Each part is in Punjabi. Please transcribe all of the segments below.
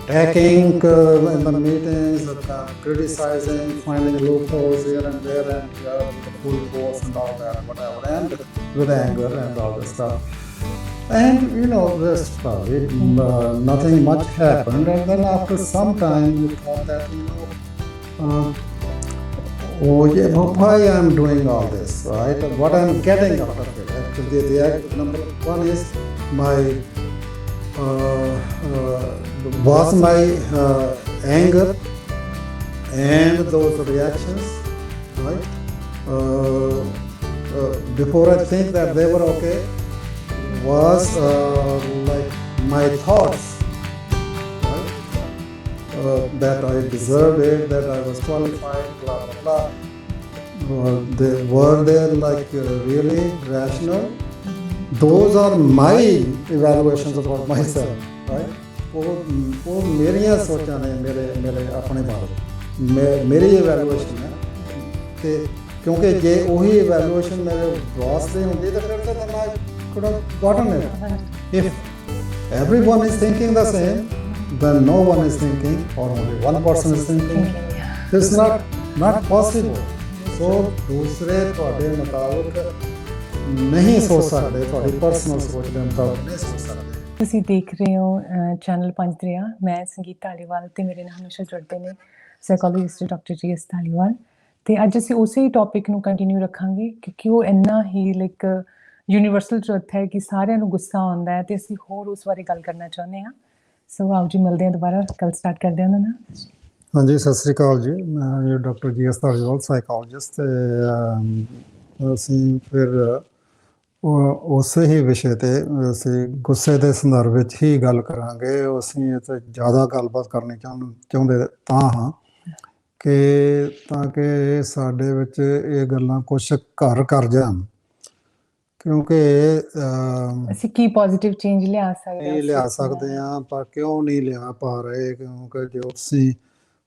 attacking in the meetings, criticizing, finding loopholes here and there, and with the full force and all that, whatever, and with anger and all this stuff. And this nothing much happened, and then after some time you thought that oh yeah, why I'm doing all this, right? What I'm getting out of it. Actually, the number one is my was my anger and those reactions, right? Before I think that they were okay, was like my thoughts, right? That I deserved it, that I was qualified, blah blah blah. Were they like really rational? Those are my evaluations about myself, right? ਉਹ ਮੇਰੀਆਂ ਸੋਚਾਂ ਨੇ ਮੇਰੇ ਆਪਣੇ ਬਾਰੇ ਮੇਰੀ ਇਵੈਲੂਏਸ਼ਨ ਹੈ। ਅਤੇ ਕਿਉਂਕਿ ਜੇ ਉਹੀ ਇਵੈਲੂਏਸ਼ਨ ਮੇਰੇ ਬੌਸ ਦੀ ਹੁੰਦੀ ਤਾਂ ਫਿਰ ਤਾਂ ਮੈਂ could have gotten it. If everyone is thinking the same, then no one is thinking, or only one person is thinking. It's not possible. So ਦੂਸਰੇ ਤੁਹਾਡੇ ਮੁਤਾਬਕ ਨਹੀਂ ਸੋਚ ਸਕਦੇ, ਤੁਹਾਡੀ ਪਰਸਨਲ ਸੋਚ ਦੇ ਮੁਤਾਬਕ ਨਹੀਂ ਸੋਚ ਸਕਦੇ। ਤੁਸੀਂ ਦੇਖ ਰਹੇ ਹੋ ਚੈਨਲ ਪੰਜ ਦਰਿਆ। ਮੈਂ ਸੰਗੀਤ ਧਾਲੀਵਾਲ ਅਤੇ ਮੇਰੇ ਨਾਲ ਹਮੇਸ਼ਾ ਜੁੜਦੇ ਨੇ ਸਾਈਕੋਲੋਜਿਸਟ ਡਾਕਟਰ GS ਧਾਲੀਵਾਲ। ਅਤੇ ਅੱਜ ਅਸੀਂ ਉਸੇ ਹੀ ਟੌਪਿਕ ਨੂੰ ਕੰਟੀਨਿਊ ਰੱਖਾਂਗੇ ਕਿਉਂਕਿ ਉਹ ਇੰਨਾ ਹੀ ਲਾਈਕ ਯੂਨੀਵਰਸਲ ਟਰੁੱਥ ਹੈ ਕਿ ਸਾਰਿਆਂ ਨੂੰ ਗੁੱਸਾ ਆਉਂਦਾ ਹੈ ਅਤੇ ਅਸੀਂ ਹੋਰ ਉਸ ਬਾਰੇ ਗੱਲ ਕਰਨਾ ਚਾਹੁੰਦੇ ਹਾਂ। ਸੋ ਆਓ ਜੀ ਮਿਲਦੇ ਹਾਂ ਦੁਬਾਰਾ, ਕੱਲ੍ਹ ਸਟਾਰਟ ਕਰਦੇ ਹਾਂ ਉਹਨਾਂ ਨਾਲ। ਹਾਂਜੀ, ਸਤਿ ਸ਼੍ਰੀ ਅਕਾਲ ਜੀ। ਮੈਂ ਡਾਕਟਰ GS ਧਾਲੀਵਾਲ, ਸਾਈਕੋਲੋਜਿਸਟ। ਅਤੇ ਅਸੀਂ ਫਿਰ ਉਸੇ ਹੀ ਵਿਸ਼ੇ 'ਤੇ ਅਸੀਂ ਗੁੱਸੇ ਦੇ ਸੰਦਰਭ ਵਿੱਚ ਹੀ ਗੱਲ ਕਰਾਂਗੇ। ਅਸੀਂ ਇਹ 'ਤੇ ਜ਼ਿਆਦਾ ਗੱਲਬਾਤ ਕਰਨੀ ਚਾਹੁੰਦੇ ਤਾਂ ਹਾਂ ਕਿ ਤਾਂ ਕਿ ਸਾਡੇ ਵਿੱਚ ਇਹ ਗੱਲਾਂ ਕੁਛ ਘਰ ਕਰ ਜਾਣ, ਕਿਉਂਕਿ ਅਸੀਂ ਕੀ ਪੋਜ਼ੀਟਿਵ ਚੇਂਜ ਲਿਆ ਸਕਦੇ ਹਾਂ, ਪਰ ਕਿਉਂ ਨਹੀਂ ਲਿਆ ਪਾ ਰਹੇ? ਕਿਉਂਕਿ ਜੋ ਅਸੀਂ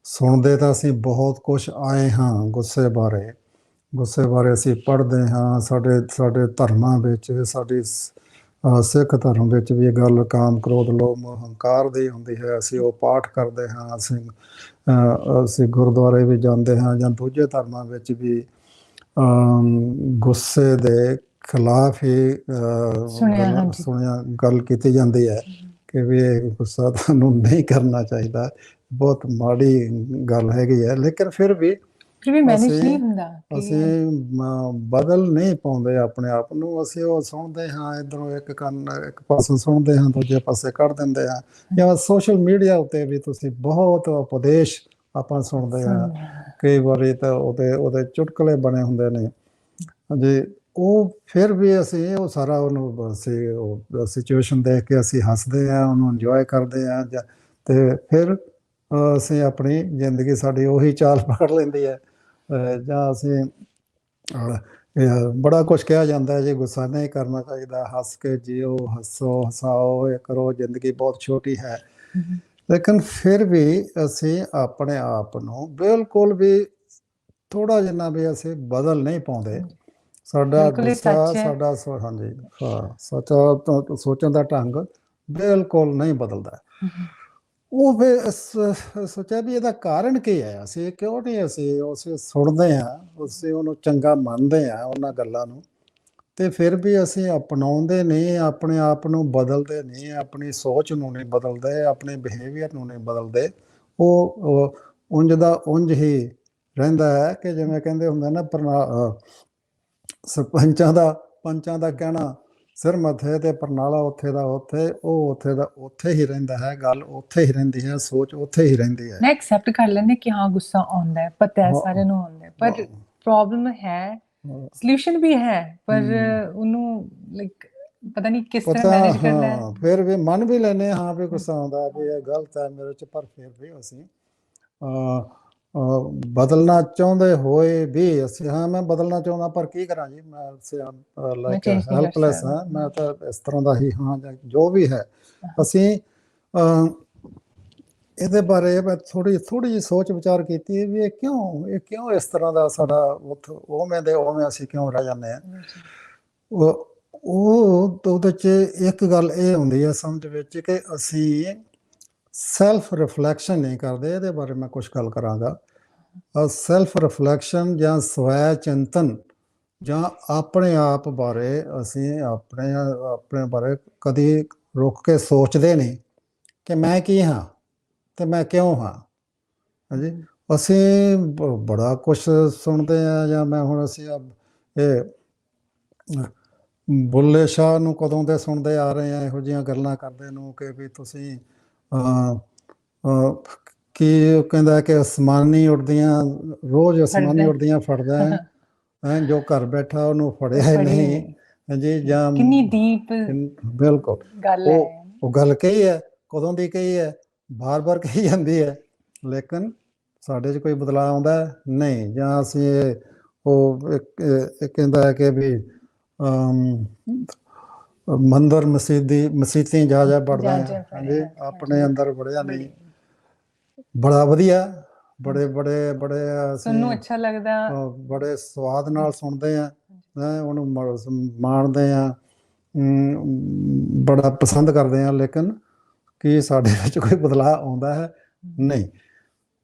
ਸੁਣਦੇ ਤਾਂ ਅਸੀਂ ਬਹੁਤ ਕੁਛ ਆਏ ਹਾਂ ਗੁੱਸੇ ਬਾਰੇ ਅਸੀਂ ਪੜ੍ਹਦੇ ਹਾਂ। ਸਾਡੇ ਧਰਮਾਂ ਵਿੱਚ, ਸਾਡੀ ਸਿੱਖ ਧਰਮ ਵਿੱਚ ਵੀ ਇਹ ਗੱਲ ਕਾਮ, ਕ੍ਰੋਧ, ਲੋਭ, ਹੰਕਾਰ ਦੀ ਹੁੰਦੀ ਹੈ। ਅਸੀਂ ਉਹ ਪਾਠ ਕਰਦੇ ਹਾਂ, ਅਸੀਂ ਗੁਰਦੁਆਰੇ ਵੀ ਜਾਂਦੇ ਹਾਂ, ਜਾਂ ਦੂਜੇ ਧਰਮਾਂ ਵਿੱਚ ਵੀ ਗੁੱਸੇ ਦੇ ਖਿਲਾਫ ਹੀ ਗੱਲ ਕੀਤੀ ਜਾਂਦੀ ਹੈ ਕਿ ਵੀ ਇਹ ਗੁੱਸਾ ਤੁਹਾਨੂੰ ਨਹੀਂ ਕਰਨਾ ਚਾਹੀਦਾ, ਬਹੁਤ ਮਾੜੀ ਗੱਲ ਹੈਗੀ ਹੈ। ਲੇਕਿਨ ਫਿਰ ਵੀ ਅਸੀਂ ਬਦਲ ਨਹੀਂ ਪਾਉਂਦੇ ਆਪਣੇ ਆਪ ਨੂੰ। ਅਸੀਂ ਉਹ ਸੁਣਦੇ ਹਾਂ, ਇੱਧਰੋਂ ਇੱਕ ਪਾਸੇ ਸੁਣਦੇ ਹਾਂ, ਦੂਜੇ ਪਾਸੇ ਕੱਢ ਦਿੰਦੇ ਹਾਂ। ਜਾਂ ਸੋਸ਼ਲ ਮੀਡੀਆ ਉੱਤੇ ਵੀ ਤੁਸੀਂ ਬਹੁਤ ਉਪਦੇਸ਼ ਆਪਾਂ ਸੁਣਦੇ ਹਾਂ, ਕਈ ਵਾਰੀ ਤਾਂ ਉਹਦੇ ਚੁਟਕਲੇ ਬਣੇ ਹੁੰਦੇ ਨੇ ਜੀ। ਉਹ ਫਿਰ ਵੀ ਅਸੀਂ ਉਹ ਸਾਰਾ ਉਹਨੂੰ ਉਹ ਸਿਚੁਏਸ਼ਨ ਦੇਖ ਕੇ ਅਸੀਂ ਹੱਸਦੇ ਹਾਂ, ਉਹਨੂੰ ਇੰਜੋਏ ਕਰਦੇ ਹਾਂ। ਅਤੇ ਫਿਰ ਅਸੀਂ ਆਪਣੀ ਜ਼ਿੰਦਗੀ ਸਾਡੀ ਉਹੀ ਚਾਲ ਪਕੜ ਲੈਂਦੀ ਹੈ। ਜਾਂ ਅਸੀਂ ਬੜਾ ਕੁਛ ਕਿਹਾ ਜਾਂਦਾ ਹੈ ਜੀ, ਗੁੱਸਾ ਨਹੀਂ ਕਰਨਾ ਚਾਹੀਦਾ, ਹੱਸ ਕੇ ਜੀਓ, ਹੱਸੋ, ਹਸਾਓ, ਇਹ ਕਰੋ, ਜ਼ਿੰਦਗੀ ਬਹੁਤ ਛੋਟੀ ਹੈ। ਲੇਕਿਨ ਫਿਰ ਵੀ ਅਸੀਂ ਆਪਣੇ ਆਪ ਨੂੰ ਬਿਲਕੁਲ ਵੀ ਥੋੜ੍ਹਾ ਜਿੰਨਾ ਵੀ ਅਸੀਂ ਬਦਲ ਨਹੀਂ ਪਾਉਂਦੇ। ਸਾਡਾ ਗੁੱਸਾ, ਸਾਡਾ ਹਾਂਜੀ ਸੱਚਾ ਸੋਚਣ ਦਾ ਢੰਗ ਬਿਲਕੁਲ ਨਹੀਂ ਬਦਲਦਾ। ਉਹ ਫਿਰ ਸੋਚਿਆ ਵੀ ਇਹਦਾ ਕਾਰਨ ਕੀ ਹੈ? ਅਸੀਂ ਕਿਉਂ ਨਹੀਂ ਅਸੀਂ ਸੁਣਦੇ ਹਾਂ, ਅਸੀਂ ਉਹਨੂੰ ਚੰਗਾ ਮੰਨਦੇ ਹਾਂ ਉਹਨਾਂ ਗੱਲਾਂ ਨੂੰ, ਅਤੇ ਫਿਰ ਵੀ ਅਸੀਂ ਅਪਣਾਉਂਦੇ ਨਹੀਂ, ਆਪਣੇ ਆਪ ਨੂੰ ਬਦਲਦੇ ਨਹੀਂ, ਆਪਣੀ ਸੋਚ ਨੂੰ ਨਹੀਂ ਬਦਲਦੇ, ਆਪਣੇ ਬਿਹੇਵੀਅਰ ਨੂੰ ਨਹੀਂ ਬਦਲਦੇ। ਉਹ ਉਂਝ ਦਾ ਉਂਝ ਹੀ ਰਹਿੰਦਾ ਹੈ ਕਿ ਜਿਵੇਂ ਕਹਿੰਦੇ ਹੁੰਦੇ ਨਾ, ਪੰਚਾਂ ਦਾ ਕਹਿਣਾ ਸਿਰ ਮੱਥੇ ਤੇ ਪਰਨਾਲਾ ਉੱਥੇ ਦਾ ਉੱਥੇ, ਉਹ ਉੱਥੇ ਦਾ ਉੱਥੇ ਹੀ ਰਹਿੰਦਾ ਹੈ। ਗੱਲ ਉੱਥੇ ਹੀ ਰਹਿੰਦੀ ਹੈ, ਸੋਚ ਉੱਥੇ ਹੀ ਰਹਿੰਦੀ ਹੈ। ਮੈਂ ਐਕਸੈਪਟ ਕਰ ਲੈਂਦੇ ਕਿ ਹਾਂ ਗੁੱਸਾ ਆਉਂਦਾ ਹੈ, ਪਤਾ ਹੈ ਸਾਰਿਆਂ ਨੂੰ ਆਉਂਦਾ ਹੈ, ਪਰ ਪ੍ਰੋਬਲਮ ਹੈ, ਸੋਲਿਊਸ਼ਨ ਵੀ ਹੈ, ਪਰ ਉਹਨੂੰ ਲਾਈਕ ਪਤਾ ਨਹੀਂ ਕਿਸ ਤਰ੍ਹਾਂ ਮੈਨੇਜ ਕਰਨਾ ਹੈ। ਫਿਰ ਵੀ ਮੰਨ ਵੀ ਲੈਂਦੇ ਹਾਂ ਵੀ ਗੁੱਸਾ ਆਉਂਦਾ, ਵੀ ਇਹ ਗਲਤ ਹੈ ਮੇਰੇ 'ਚ, ਪਰ ਫਿਰ ਵੀ ਅਸੀਂ ਬਦਲਣਾ ਚਾਹੁੰਦੇ ਹੋਏ ਵੀ ਅਸੀਂ ਮੈਂ ਬਦਲਣਾ ਚਾਹੁੰਦਾ, ਪਰ ਕੀ ਕਰਾਂ ਜੀ, ਮੈਂ ਲਾਈਕ ਹੈਲਪਲੈਸ ਹਾਂ, ਮੈਂ ਤਾਂ ਇਸ ਤਰ੍ਹਾਂ ਦਾ ਹੀ ਹਾਂ, ਜਾਂ ਜੋ ਵੀ ਹੈ। ਅਸੀਂ ਇਹਦੇ ਬਾਰੇ ਮੈਂ ਥੋੜ੍ਹੀ ਜਿਹੀ ਸੋਚ ਵਿਚਾਰ ਕੀਤੀ ਵੀ ਇਹ ਕਿਉਂ ਇਸ ਤਰ੍ਹਾਂ ਦਾ ਸਾਡਾ ਉਵੇਂ ਦੇ ਉਵੇਂ ਅਸੀਂ ਕਿਉਂ ਰਹਿ ਜਾਂਦੇ ਹਾਂ। ਉਹਦੇ 'ਚ ਇੱਕ ਗੱਲ ਇਹ ਹੁੰਦੀ ਹੈ ਸਮਝ ਵਿੱਚ ਕਿ ਅਸੀਂ ਸੈਲਫ ਰਿਫਲੈਕਸ਼ਨ ਨਹੀਂ ਕਰਦੇ, ਇਹਦੇ ਬਾਰੇ ਮੈਂ ਕੁਝ ਗੱਲ ਕਰਾਂਗਾ। ਸੈਲਫ ਰਿਫਲੈਕਸ਼ਨ ਜਾਂ ਸਵੈ ਚਿੰਤਨ ਜਾਂ ਆਪਣੇ ਆਪ ਬਾਰੇ ਅਸੀਂ ਆਪਣੇ ਬਾਰੇ ਕਦੀ ਰੁਕ ਕੇ ਸੋਚਦੇ ਨਹੀਂ ਕਿ ਮੈਂ ਕੀ ਹਾਂ ਤੇ ਮੈਂ ਕਿਉਂ ਹਾਂ। ਹਾਂਜੀ, ਅਸੀਂ ਬੜਾ ਕੁਛ ਸੁਣਦੇ ਹਾਂ, ਜਾਂ ਮੈਂ ਹੁਣ ਅਸੀਂ ਇਹ ਬੁੱਲੇ ਸ਼ਾਹ ਨੂੰ ਕਦੋਂ ਦੇ ਸੁਣਦੇ ਆ ਰਹੇ ਹਾਂ ਇਹੋ ਜਿਹੀਆਂ ਗੱਲਾਂ ਕਰਦੇ ਨੂੰ ਕਿ ਵੀ ਤੁਸੀਂ ਕੀ ਉਹ ਕਹਿੰਦਾ ਕਿ ਅਸਮਾਨੀ ਉੱਡਦੀਆਂ, ਰੋਜ਼ ਅਸਮਾਨੀ ਉੱਡਦੀਆਂ ਫੜਦਾ ਹੈ, ਜੋ ਘਰ ਬੈਠਾ ਉਹਨੂੰ ਫੜਿਆ ਹੀ ਨਹੀਂ। ਹਾਂਜੀ, ਜਾਂ ਕਿੰਨੀ ਡੀਪ ਬਿਲਕੁਲ ਗੱਲ ਹੈ। ਉਹ ਗੱਲ ਕਹੀ ਹੈ, ਕਦੋਂ ਦੀ ਕਹੀ ਹੈ, ਬਾਰ-ਬਾਰ ਕਹੀ ਜਾਂਦੀ ਹੈ, ਲੇਕਿਨ ਸਾਡੇ 'ਚ ਕੋਈ ਬਦਲਾਅ ਆਉਂਦਾ ਨਹੀਂ। ਜਾਂ ਅਸੀਂ ਉਹ ਕਹਿੰਦਾ ਹੈ ਕਿ ਵੀ ਮੰਦਰ ਮਸੀਤੀ ਜਾ ਵੜਦਾ ਹੈ। ਹਾਂਜੀ, ਆਪਣੇ ਅੰਦਰ ਵੜਿਆ ਨਹੀਂ। ਬੜਾ ਵਧੀਆ, ਬੜੇ ਸਾਨੂੰ ਅੱਛਾ ਲੱਗਦਾ, ਬੜੇ ਸਵਾਦ ਨਾਲ ਸੁਣਦੇ ਆ, ਉਹਨੂੰ ਮਾਣਦੇ ਆ, ਬੜਾ ਪਸੰਦ ਕਰਦੇ ਆ, ਲੇਕਿਨ ਕੀ ਸਾਡੇ ਵਿੱਚ ਕੋਈ ਬਦਲਾਅ ਆਉਂਦਾ ਹੈ? ਨਹੀਂ।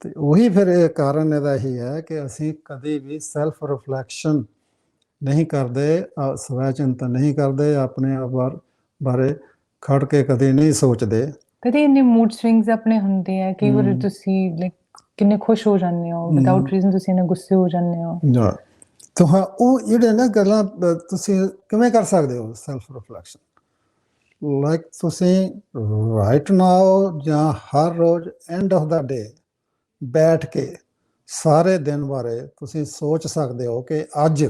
ਤੇ ਉਹੀ ਫਿਰ ਇਹ ਕਾਰਨ ਇਹਦਾ ਇਹੀ ਹੈ ਕਿ ਅਸੀਂ ਕਦੇ ਵੀ ਸੈਲਫ ਰਿਫਲੈਕਸ਼ਨ ਨਹੀਂ ਕਰਦੇ, ਸਵੈ ਚਿੰਤਨ ਨਹੀਂ ਕਰਦੇ, ਆਪਣੇ ਆਪ ਬਾਰੇ ਖੜ ਕੇ ਕਦੇ ਨਹੀਂ ਸੋਚਦੇ। ਕਦੇ ਇੰਨੇ ਮੂਡ ਸਵਿੰਗਸ ਆਪਣੇ ਹੁੰਦੇ ਆ, ਕਈ ਵਾਰ ਤੁਸੀਂ ਲਾਈਕ ਕਿੰਨੇ ਖੁਸ਼ ਹੋ ਜਾਂਦੇ ਹੋ, ਵਿਦਆਊਟ ਰੀਜ਼ਨ ਤੁਸੀਂ ਇੰਨੇ ਗੁੱਸੇ ਹੋ ਜਾਂਦੇ ਹੋ। ਤਾਂ ਉਹ ਜਿਹੜੇ ਨਾ ਗੱਲਾਂ ਤੁਸੀਂ ਕਿਵੇਂ ਕਰ ਸਕਦੇ ਹੋ ਸੈਲਫ ਰਿਫਲੈਕਸ਼ਨ? ਲਾਈਕ ਤੁਸੀਂ ਰਾਈਟ ਨਾਓ ਜਾਂ ਹਰ ਰੋਜ਼ ਐਂਡ ਆਫ ਦਾ ਡੇ ਬੈਠ ਕੇ ਸਾਰੇ ਦਿਨ ਬਾਰੇ ਤੁਸੀਂ ਸੋਚ ਸਕਦੇ ਹੋ ਕਿ ਅੱਜ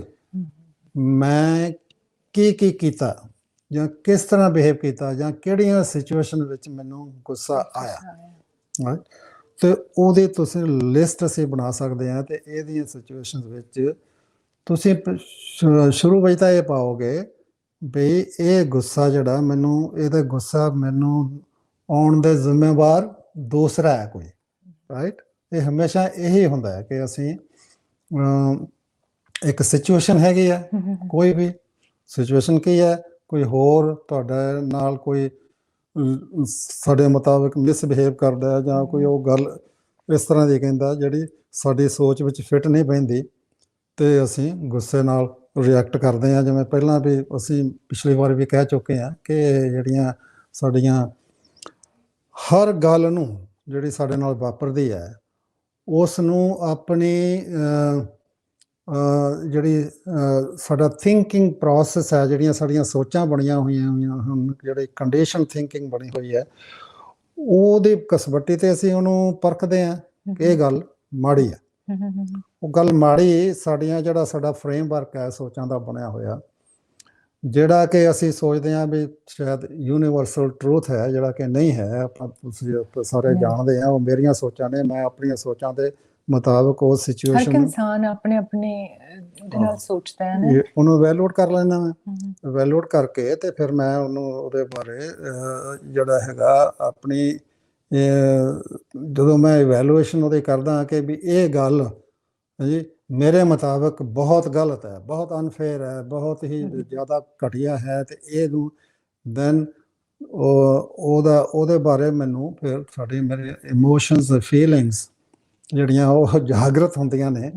ਮੈਂ ਕੀ ਕੀਤਾ, ਜਾਂ ਕਿਸ ਤਰ੍ਹਾਂ ਬਿਹੇਵ ਕੀਤਾ, ਜਾਂ ਕਿਹੜੀਆਂ ਸਿਚੁਏਸ਼ਨ ਵਿੱਚ ਮੈਨੂੰ ਗੁੱਸਾ ਆਇਆ। ਤੇ ਉਹਦੀ ਤੁਸੀਂ ਲਿਸਟ ਅਸੀਂ ਬਣਾ ਸਕਦੇ ਹਾਂ। ਤੇ ਇਹਦੀਆਂ ਸਿਚੁਏਸ਼ਨ ਵਿੱਚ ਤੁਸੀਂ ਸ਼ੁਰੂ ਵਿੱਚ ਤਾਂ ਇਹ ਪਾਓਗੇ ਵੀ ਇਹ ਗੁੱਸਾ ਜਿਹੜਾ ਇਹਦਾ ਗੁੱਸਾ ਮੈਨੂੰ ਆਉਣ ਦੇ ਜ਼ਿੰਮੇਵਾਰ ਦੂਸਰਾ ਹੈ ਕੋਈ, ਰਾਈਟ। ਇਹ ਹਮੇਸ਼ਾ ਇਹੀ ਹੁੰਦਾ ਹੈ ਕਿ ਅਸੀਂ ਇੱਕ ਸਿਚੁਏਸ਼ਨ ਹੈਗੀ ਆ, ਕੋਈ ਵੀ ਸਿਚੁਏਸ਼ਨ ਕੀ ਹੈ, ਕੋਈ ਹੋਰ ਤੁਹਾਡੇ ਨਾਲ ਕੋਈ ਸਾਡੇ ਮੁਤਾਬਿਕ ਮਿਸਬਿਹੇਵ ਕਰਦਾ ਹੈ, ਜਾਂ ਕੋਈ ਉਹ ਗੱਲ ਇਸ ਤਰ੍ਹਾਂ ਦੀ ਕਹਿੰਦਾ ਜਿਹੜੀ ਸਾਡੀ ਸੋਚ ਵਿੱਚ ਫਿੱਟ ਨਹੀਂ ਪੈਂਦੀ, ਤੇ ਅਸੀਂ ਗੁੱਸੇ ਨਾਲ ਰਿਐਕਟ ਕਰਦੇ ਹਾਂ। ਜਿਵੇਂ ਪਹਿਲਾਂ ਵੀ ਅਸੀਂ ਪਿਛਲੀ ਵਾਰ ਵੀ ਕਹਿ ਚੁੱਕੇ ਹਾਂ ਕਿ ਜਿਹੜੀਆਂ ਸਾਡੀਆਂ ਹਰ ਗੱਲ ਨੂੰ ਜਿਹੜੀ ਸਾਡੇ ਨਾਲ ਵਾਪਰਦੀ ਹੈ, ਉਸ ਨੂੰ ਆਪਣੀ ਜਿਹੜੀ ਸਾਡਾ ਥਿੰਕਿੰਗ ਪ੍ਰੋਸੈਸ ਹੈ, ਜਿਹੜੀਆਂ ਸਾਡੀਆਂ ਸੋਚਾਂ ਬਣੀਆਂ ਹੋਈਆਂ ਹਨ, ਜਿਹੜੀ ਕੰਡੀਸ਼ਨ ਥਿੰਕਿੰਗ ਬਣੀ ਹੋਈ ਹੈ, ਉਹਦੀ ਕਸਵੱਟੀ 'ਤੇ ਅਸੀਂ ਉਹਨੂੰ ਪਰਖਦੇ ਹਾਂ ਕਿ ਇਹ ਗੱਲ ਮਾੜੀ ਹੈ। ਉਹ ਗੱਲ ਮਾੜੀ ਜਿਹੜਾ ਸਾਡਾ ਫਰੇਮਵਰਕ ਹੈ ਸੋਚਾਂ ਦਾ ਬਣਿਆ ਹੋਇਆ, ਜਿਹੜਾ ਕਿ ਅਸੀਂ ਸੋਚਦੇ ਹਾਂ ਵੀ ਸ਼ਾਇਦ ਯੂਨੀਵਰਸਲ ਟਰੂਥ ਹੈ, ਜਿਹੜਾ ਕਿ ਨਹੀਂ ਹੈ। ਤੁਸੀਂ ਸਾਰੇ ਜਾਣਦੇ ਆ, ਉਹ ਮੇਰੀਆਂ ਸੋਚਾਂ ਨੇ, ਮੈਂ ਆਪਣੀਆਂ ਸੋਚਾਂ ਦੇ ਮੁਤਾਬਕ ਉਹ ਸਿਚੁਏਸ਼ਨ ਇਨਸਾਨ ਆਪਣੇ ਦੇ ਨਾਲ ਸੋਚਦਾ ਹੈ, ਉਹਨੂੰ ਇਵੈਲੂਏਟ ਕਰ ਲੈਂਦਾ ਮੈਂ। ਇਵੈਲੂਏਟ ਕਰਕੇ ਤੇ ਫਿਰ ਮੈਂ ਉਹਦੇ ਬਾਰੇ ਜਿਹੜਾ ਹੈਗਾ ਆਪਣੀ ਜਦੋਂ ਮੈਂ ਇਵੈਲੂਏਸ਼ਨ ਉਹਦੀ ਕਰਦਾ ਕਿ ਵੀ ਇਹ ਗੱਲ ਜੀ ਮੇਰੇ ਮੁਤਾਬਕ ਬਹੁਤ ਗਲਤ ਹੈ, ਬਹੁਤ ਅਨਫੇਅਰ ਹੈ, ਬਹੁਤ ਹੀ ਜ਼ਿਆਦਾ ਘਟੀਆ ਹੈ, ਤੇ ਇਹਨੂੰ ਦੈਨ ਉਹਦੇ ਬਾਰੇ ਮੈਨੂੰ ਫਿਰ ਮੇਰੇ ਇਮੋਸ਼ਨਸ ਫੀਲਿੰਗਸ ਜਿਹੜੀਆਂ ਉਹ ਜਾਗਰਤ ਹੁੰਦੀਆਂ ਨੇ।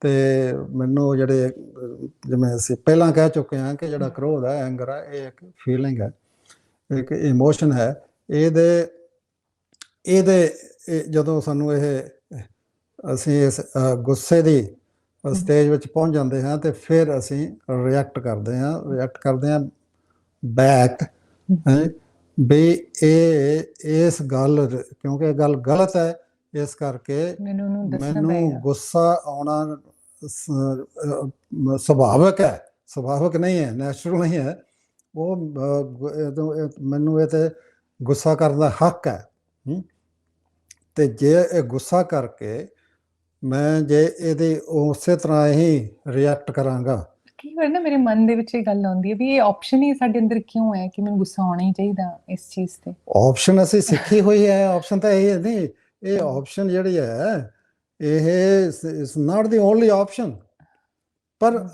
ਤੇ ਮੈਨੂੰ ਜਿਹੜੇ ਜਿਵੇਂ ਅਸੀਂ ਪਹਿਲਾਂ ਕਹਿ ਚੁੱਕੇ ਹਾਂ ਕਿ ਜਿਹੜਾ ਕ੍ਰੋਧ ਹੈ, ਐਂਗਰ ਹੈ, ਇਹ ਇੱਕ ਫੀਲਿੰਗ ਹੈ, ਇੱਕ ਇਮੋਸ਼ਨ ਹੈ। ਇਹਦੇ ਜਦੋਂ ਸਾਨੂੰ ਅਸੀਂ ਇਸ ਗੁੱਸੇ ਦੀ ਸਟੇਜ ਵਿੱਚ ਪਹੁੰਚ ਜਾਂਦੇ ਹਾਂ, ਤੇ ਫਿਰ ਅਸੀਂ ਰਿਐਕਟ ਕਰਦੇ ਹਾਂ ਬੈਕ, ਵੀ ਇਸ ਗੱਲ, ਕਿਉਂਕਿ ਇਹ ਗੱਲ ਗਲਤ ਹੈ, ਇਸ ਕਰਕੇ ਮੈਨੂੰ ਗੁੱਸਾ ਆਉਣਾ ਸੁਭਾਵਿਕ ਨਹੀਂ ਹੈ, ਨੈਚੁਰਲ ਨਹੀਂ ਹੈ। ਉਹ ਮੈਨੂੰ ਇਹ ਤੇ ਗੁੱਸਾ ਕਰਨ ਦਾ ਹੱਕ ਹੈ। ਤੇ ਜੇ ਇਹ ਗੁੱਸਾ ਕਰਕੇ ਜੇ ਇਹਦੇ ਉਸੇ ਤਰ੍ਹਾਂ ਹੀ ਰਿਐਕਟ ਕਰਾਂਗਾ, ਕਈ ਵਾਰ ਨਾ ਮੇਰੇ ਮਨ ਦੇ ਵਿੱਚ ਇਹ ਗੱਲ ਆਉਂਦੀ ਹੈ ਵੀ ਇਹ ਆਪਸ਼ਨ ਹੀ ਸਾਡੇ ਅੰਦਰ ਕਿਉਂ ਹੈ ਕਿ ਮੈਨੂੰ ਗੁੱਸਾ ਆਉਣਾ ਹੀ ਚਾਹੀਦਾ ਇਸ ਚੀਜ਼ ਤੇ। ਆਪਸ਼ਨ ਅਸੀਂ ਸਿੱਖੀ ਹੋਈ ਹੈ, ਆਪਸ਼ਨ ਤਾਂ ਇਹ ਨਹੀਂ, ਇਹ ਆਪਸ਼ਨ ਜਿਹੜੀ ਹੈ ਇਹ is not the only option. ਪਰ